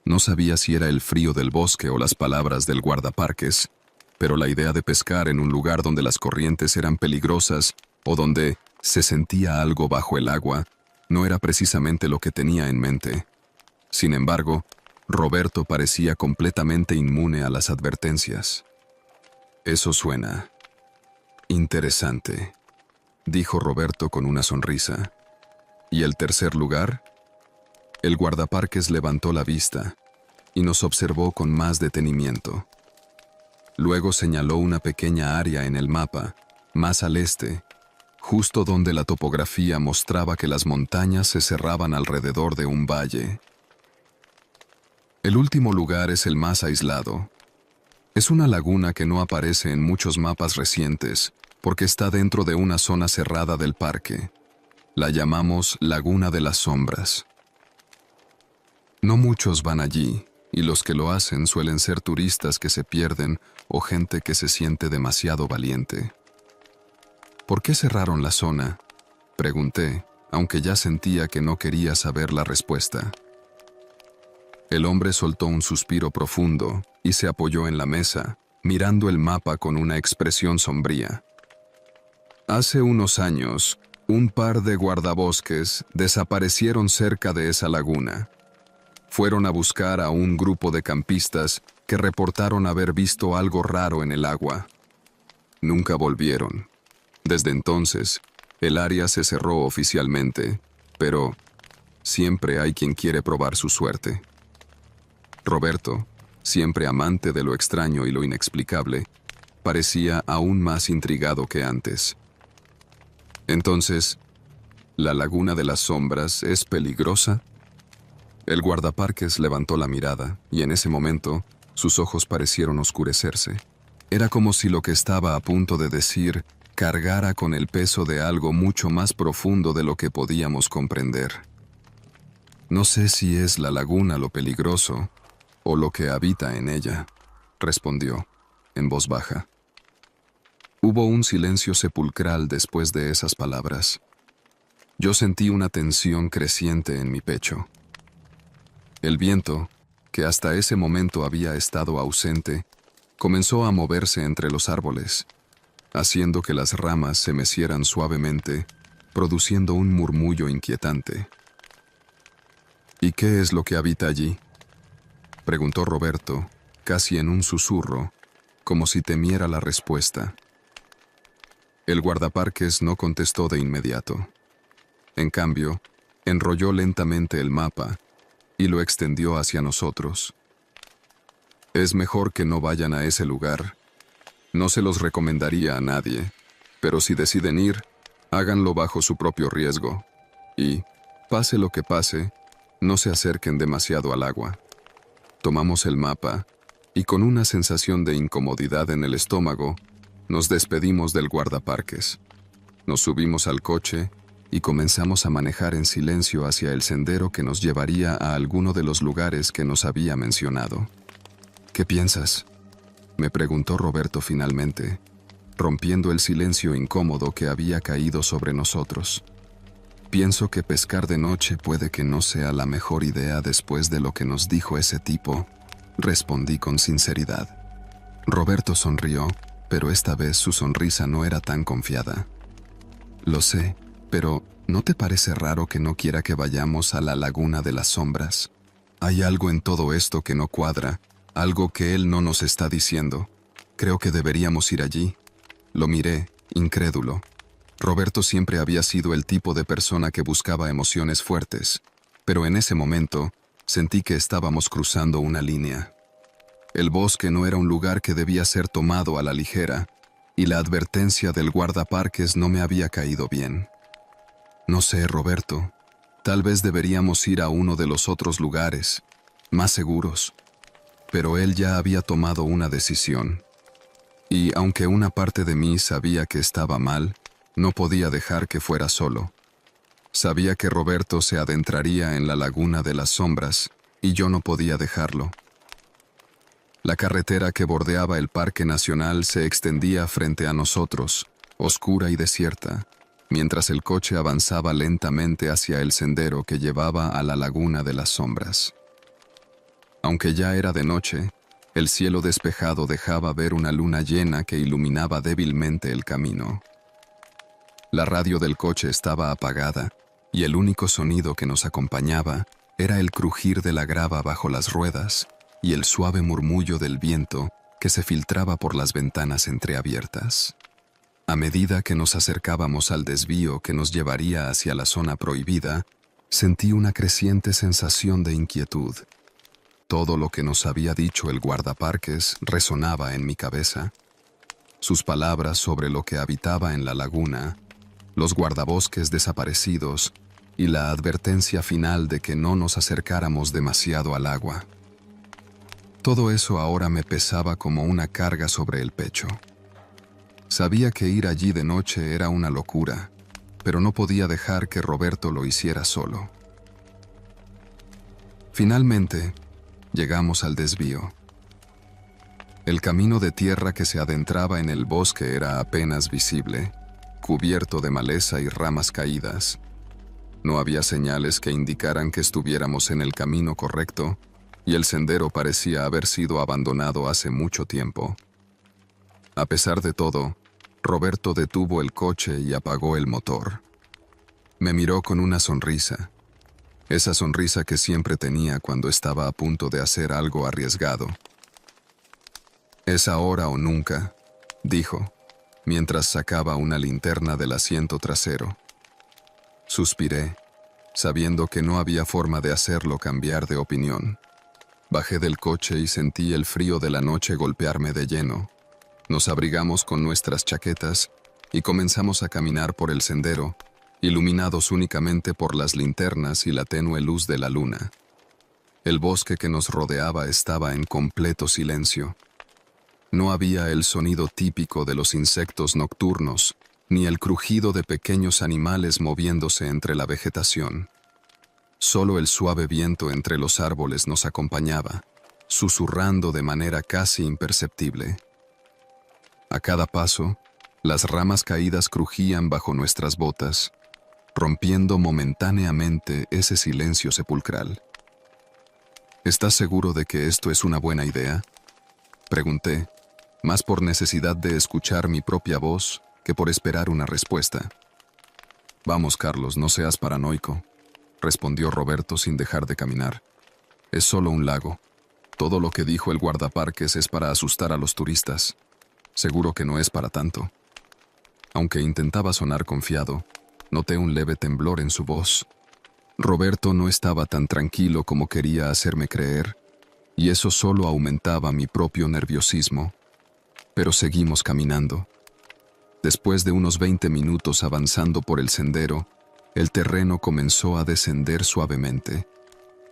No sabía si era el frío del bosque o las palabras del guardaparques, pero la idea de pescar en un lugar donde las corrientes eran peligrosas o donde se sentía algo bajo el agua no era precisamente lo que tenía en mente. Sin embargo, Roberto parecía completamente inmune a las advertencias. Eso suena interesante, dijo Roberto con una sonrisa. ¿Y el tercer lugar? El guardaparques levantó la vista y nos observó con más detenimiento. Luego señaló una pequeña área en el mapa, más al este, justo donde la topografía mostraba que las montañas se cerraban alrededor de un valle. El último lugar es el más aislado. Es una laguna que no aparece en muchos mapas recientes porque está dentro de una zona cerrada del parque. La llamamos Laguna de las Sombras. No muchos van allí, y los que lo hacen suelen ser turistas que se pierden o gente que se siente demasiado valiente. ¿Por qué cerraron la zona?, pregunté, aunque ya sentía que no quería saber la respuesta. El hombre soltó un suspiro profundo y se apoyó en la mesa, mirando el mapa con una expresión sombría. Hace unos años, un par de guardabosques desaparecieron cerca de esa laguna. Fueron a buscar a un grupo de campistas que reportaron haber visto algo raro en el agua. Nunca volvieron. Desde entonces, el área se cerró oficialmente, pero siempre hay quien quiere probar su suerte. Roberto, siempre amante de lo extraño y lo inexplicable, parecía aún más intrigado que antes. Entonces, ¿la laguna de las sombras es peligrosa? El guardaparques levantó la mirada y en ese momento sus ojos parecieron oscurecerse. Era como si lo que estaba a punto de decir cargara con el peso de algo mucho más profundo de lo que podíamos comprender. No sé si es la laguna lo peligroso o lo que habita en ella, respondió, en voz baja. Hubo un silencio sepulcral después de esas palabras. Yo sentí una tensión creciente en mi pecho. El viento, que hasta ese momento había estado ausente, comenzó a moverse entre los árboles, haciendo que las ramas se mecieran suavemente, produciendo un murmullo inquietante. ¿Y qué es lo que habita allí?, preguntó Roberto, casi en un susurro, como si temiera la respuesta. El guardaparques no contestó de inmediato. En cambio, enrolló lentamente el mapa y lo extendió hacia nosotros. Es mejor que no vayan a ese lugar. No se los recomendaría a nadie, pero si deciden ir, háganlo bajo su propio riesgo. Y, pase lo que pase, no se acerquen demasiado al agua. Tomamos el mapa y con una sensación de incomodidad en el estómago, nos despedimos del guardaparques. Nos subimos al coche y comenzamos a manejar en silencio hacia el sendero que nos llevaría a alguno de los lugares que nos había mencionado. ¿Qué piensas?, me preguntó Roberto finalmente, rompiendo el silencio incómodo que había caído sobre nosotros. Pienso que pescar de noche puede que no sea la mejor idea después de lo que nos dijo ese tipo, respondí con sinceridad. Roberto sonrió, pero esta vez su sonrisa no era tan confiada. Lo sé, pero ¿no te parece raro que no quiera que vayamos a la laguna de las sombras? Hay algo en todo esto que no cuadra, algo que él no nos está diciendo. Creo que deberíamos ir allí. Lo miré, incrédulo. Roberto siempre había sido el tipo de persona que buscaba emociones fuertes, pero en ese momento sentí que estábamos cruzando una línea. El bosque no era un lugar que debía ser tomado a la ligera, y la advertencia del guardaparques no me había caído bien. No sé, Roberto, tal vez deberíamos ir a uno de los otros lugares, más seguros. Pero él ya había tomado una decisión. Y aunque una parte de mí sabía que estaba mal, no podía dejar que fuera solo. Sabía que Roberto se adentraría en la laguna de las sombras, y yo no podía dejarlo. La carretera que bordeaba el Parque Nacional se extendía frente a nosotros, oscura y desierta, mientras el coche avanzaba lentamente hacia el sendero que llevaba a la laguna de las sombras. Aunque ya era de noche, el cielo despejado dejaba ver una luna llena que iluminaba débilmente el camino. La radio del coche estaba apagada, y el único sonido que nos acompañaba era el crujir de la grava bajo las ruedas y el suave murmullo del viento que se filtraba por las ventanas entreabiertas. A medida que nos acercábamos al desvío que nos llevaría hacia la zona prohibida, sentí una creciente sensación de inquietud. Todo lo que nos había dicho el guardaparques resonaba en mi cabeza. Sus palabras sobre lo que habitaba en la laguna, los guardabosques desaparecidos y la advertencia final de que no nos acercáramos demasiado al agua. Todo eso ahora me pesaba como una carga sobre el pecho. Sabía que ir allí de noche era una locura, pero no podía dejar que Roberto lo hiciera solo. Finalmente, llegamos al desvío. El camino de tierra que se adentraba en el bosque era apenas visible, cubierto de maleza y ramas caídas. No había señales que indicaran que estuviéramos en el camino correcto, y el sendero parecía haber sido abandonado hace mucho tiempo. A pesar de todo, Roberto detuvo el coche y apagó el motor. Me miró con una sonrisa, esa sonrisa que siempre tenía cuando estaba a punto de hacer algo arriesgado. «Es ahora o nunca», dijo, mientras sacaba una linterna del asiento trasero. Suspiré, sabiendo que no había forma de hacerlo cambiar de opinión. Bajé del coche y sentí el frío de la noche golpearme de lleno. Nos abrigamos con nuestras chaquetas y comenzamos a caminar por el sendero, iluminados únicamente por las linternas y la tenue luz de la luna. El bosque que nos rodeaba estaba en completo silencio. No había el sonido típico de los insectos nocturnos, ni el crujido de pequeños animales moviéndose entre la vegetación. Solo el suave viento entre los árboles nos acompañaba, susurrando de manera casi imperceptible. A cada paso, las ramas caídas crujían bajo nuestras botas, rompiendo momentáneamente ese silencio sepulcral. «¿Estás seguro de que esto es una buena idea?», pregunté, más por necesidad de escuchar mi propia voz que por esperar una respuesta. «Vamos, Carlos, no seas paranoico», respondió Roberto sin dejar de caminar. «Es solo un lago. Todo lo que dijo el guardaparques es para asustar a los turistas. Seguro que no es para tanto». Aunque intentaba sonar confiado, noté un leve temblor en su voz. Roberto no estaba tan tranquilo como quería hacerme creer, y eso solo aumentaba mi propio nerviosismo. Pero seguimos caminando. Después de unos 20 minutos avanzando por el sendero, el terreno comenzó a descender suavemente.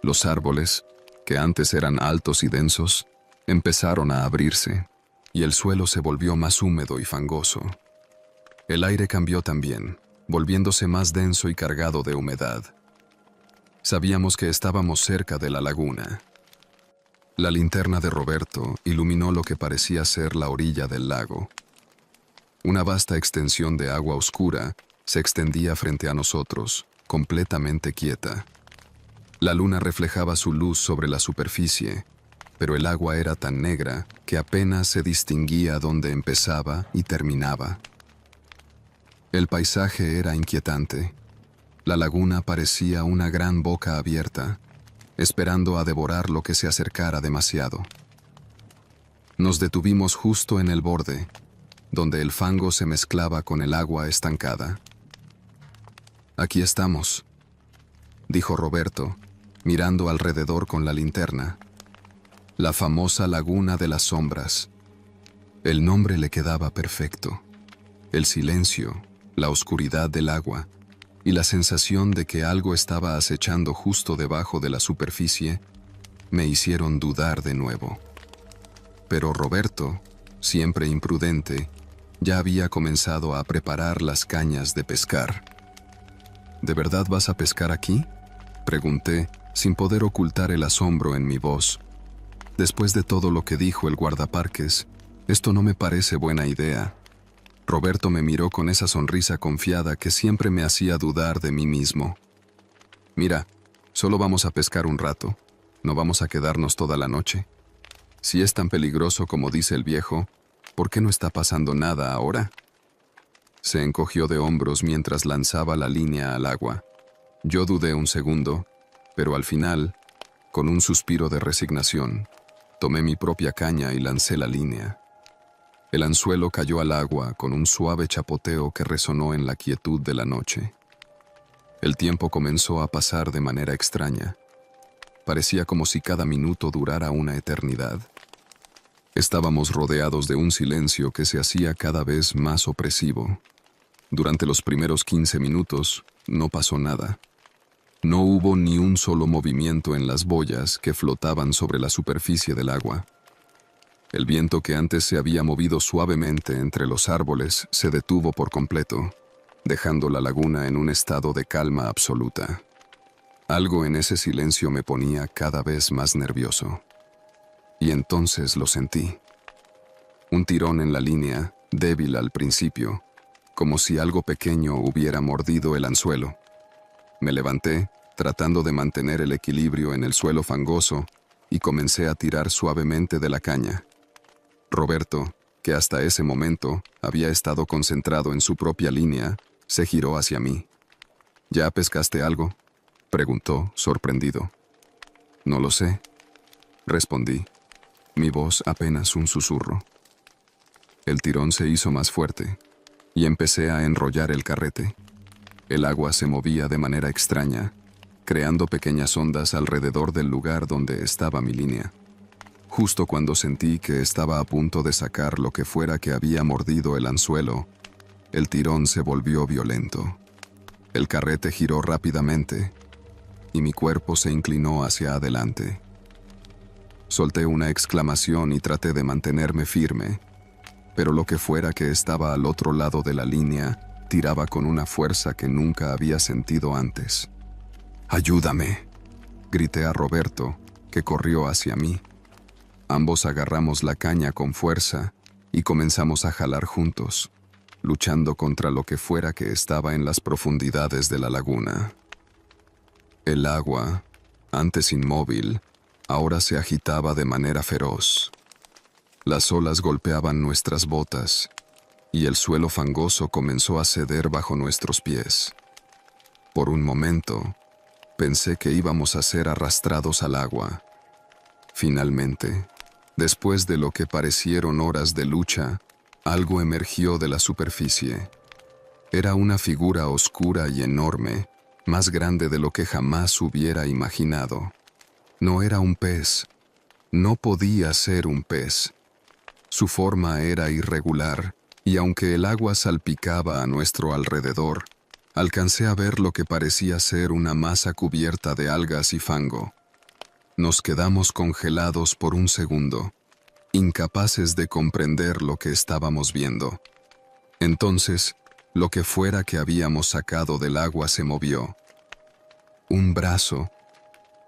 Los árboles, que antes eran altos y densos, empezaron a abrirse, y el suelo se volvió más húmedo y fangoso. El aire cambió también, volviéndose más denso y cargado de humedad. Sabíamos que estábamos cerca de la laguna. La linterna de Roberto iluminó lo que parecía ser la orilla del lago. Una vasta extensión de agua oscura se extendía frente a nosotros, completamente quieta. La luna reflejaba su luz sobre la superficie, pero el agua era tan negra que apenas se distinguía dónde empezaba y terminaba. El paisaje era inquietante. La laguna parecía una gran boca abierta, esperando a devorar lo que se acercara demasiado. Nos detuvimos justo en el borde, donde el fango se mezclaba con el agua estancada. «Aquí estamos», dijo Roberto, mirando alrededor con la linterna. «La famosa Laguna de las Sombras». El nombre le quedaba perfecto. El silencio, la oscuridad del agua y la sensación de que algo estaba acechando justo debajo de la superficie me hicieron dudar de nuevo. Pero Roberto, siempre imprudente, ya había comenzado a preparar las cañas de pescar. «¿De verdad vas a pescar aquí?», pregunté, sin poder ocultar el asombro en mi voz. Después de todo lo que dijo el guardaparques, esto no me parece buena idea. Roberto me miró con esa sonrisa confiada que siempre me hacía dudar de mí mismo. «Mira, solo vamos a pescar un rato, no vamos a quedarnos toda la noche. Si es tan peligroso como dice el viejo, ¿por qué no está pasando nada ahora?». Se encogió de hombros mientras lanzaba la línea al agua. Yo dudé un segundo, pero al final, con un suspiro de resignación, tomé mi propia caña y lancé la línea. El anzuelo cayó al agua con un suave chapoteo que resonó en la quietud de la noche. El tiempo comenzó a pasar de manera extraña. Parecía como si cada minuto durara una eternidad. Estábamos rodeados de un silencio que se hacía cada vez más opresivo. Durante los primeros 15 minutos no pasó nada. No hubo ni un solo movimiento en las boyas que flotaban sobre la superficie del agua. El viento que antes se había movido suavemente entre los árboles se detuvo por completo, dejando la laguna en un estado de calma absoluta. Algo en ese silencio me ponía cada vez más nervioso. Y entonces lo sentí. Un tirón en la línea, débil al principio, como si algo pequeño hubiera mordido el anzuelo. Me levanté, tratando de mantener el equilibrio en el suelo fangoso, y comencé a tirar suavemente de la caña. Roberto, que hasta ese momento había estado concentrado en su propia línea, se giró hacia mí. ¿Ya pescaste algo?, preguntó, sorprendido. No lo sé, respondí, mi voz apenas un susurro. El tirón se hizo más fuerte, y empecé a enrollar el carrete. El agua se movía de manera extraña, creando pequeñas ondas alrededor del lugar donde estaba mi línea. Justo cuando sentí que estaba a punto de sacar lo que fuera que había mordido el anzuelo, el tirón se volvió violento. El carrete giró rápidamente, y mi cuerpo se inclinó hacia adelante. Solté una exclamación y traté de mantenerme firme, pero lo que fuera que estaba al otro lado de la línea tiraba con una fuerza que nunca había sentido antes. ¡Ayúdame!, grité a Roberto, que corrió hacia mí. Ambos agarramos la caña con fuerza y comenzamos a jalar juntos, luchando contra lo que fuera que estaba en las profundidades de la laguna. El agua, antes inmóvil, ahora se agitaba de manera feroz. Las olas golpeaban nuestras botas, y el suelo fangoso comenzó a ceder bajo nuestros pies. Por un momento, pensé que íbamos a ser arrastrados al agua. Finalmente, después de lo que parecieron horas de lucha, algo emergió de la superficie. Era una figura oscura y enorme, más grande de lo que jamás hubiera imaginado. No era un pez. No podía ser un pez. Su forma era irregular, y aunque el agua salpicaba a nuestro alrededor, alcancé a ver lo que parecía ser una masa cubierta de algas y fango. Nos quedamos congelados por un segundo, incapaces de comprender lo que estábamos viendo. Entonces, lo que fuera que habíamos sacado del agua se movió. Un brazo,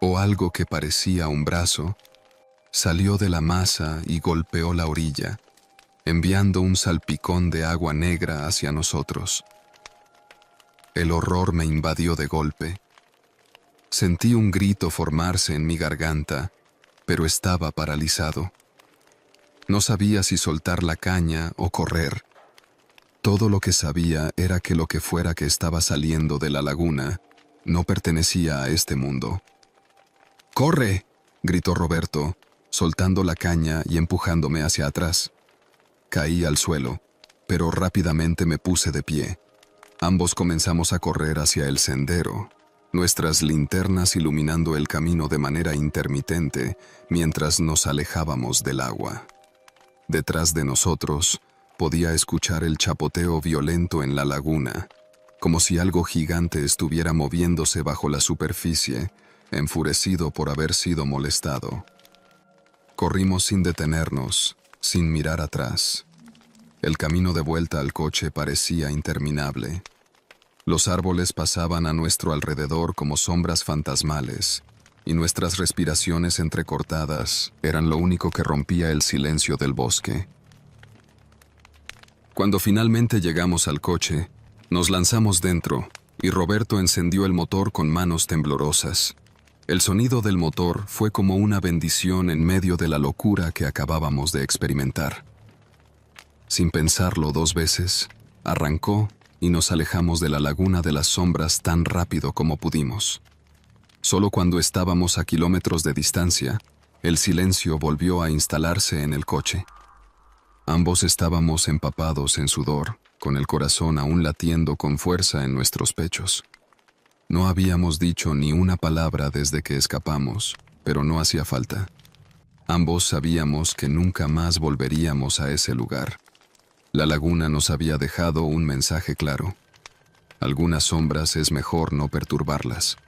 o algo que parecía un brazo, salió de la masa y golpeó la orilla, enviando un salpicón de agua negra hacia nosotros. El horror me invadió de golpe. Sentí un grito formarse en mi garganta, pero estaba paralizado. No sabía si soltar la caña o correr. Todo lo que sabía era que lo que fuera que estaba saliendo de la laguna no pertenecía a este mundo. ¡Corre!, gritó Roberto, soltando la caña y empujándome hacia atrás. Caí al suelo, pero rápidamente me puse de pie. Ambos comenzamos a correr hacia el sendero, nuestras linternas iluminando el camino de manera intermitente mientras nos alejábamos del agua. Detrás de nosotros, podía escuchar el chapoteo violento en la laguna, como si algo gigante estuviera moviéndose bajo la superficie, enfurecido por haber sido molestado. Corrimos sin detenernos, sin mirar atrás. El camino de vuelta al coche parecía interminable. Los árboles pasaban a nuestro alrededor como sombras fantasmales, y nuestras respiraciones entrecortadas eran lo único que rompía el silencio del bosque. Cuando finalmente llegamos al coche, nos lanzamos dentro, y Roberto encendió el motor con manos temblorosas. El sonido del motor fue como una bendición en medio de la locura que acabábamos de experimentar. Sin pensarlo 2 veces, arrancó y nos alejamos de la laguna de las sombras tan rápido como pudimos. Solo cuando estábamos a kilómetros de distancia, el silencio volvió a instalarse en el coche. Ambos estábamos empapados en sudor, con el corazón aún latiendo con fuerza en nuestros pechos. No habíamos dicho ni una palabra desde que escapamos, pero no hacía falta. Ambos sabíamos que nunca más volveríamos a ese lugar. La laguna nos había dejado un mensaje claro. Algunas sombras es mejor no perturbarlas.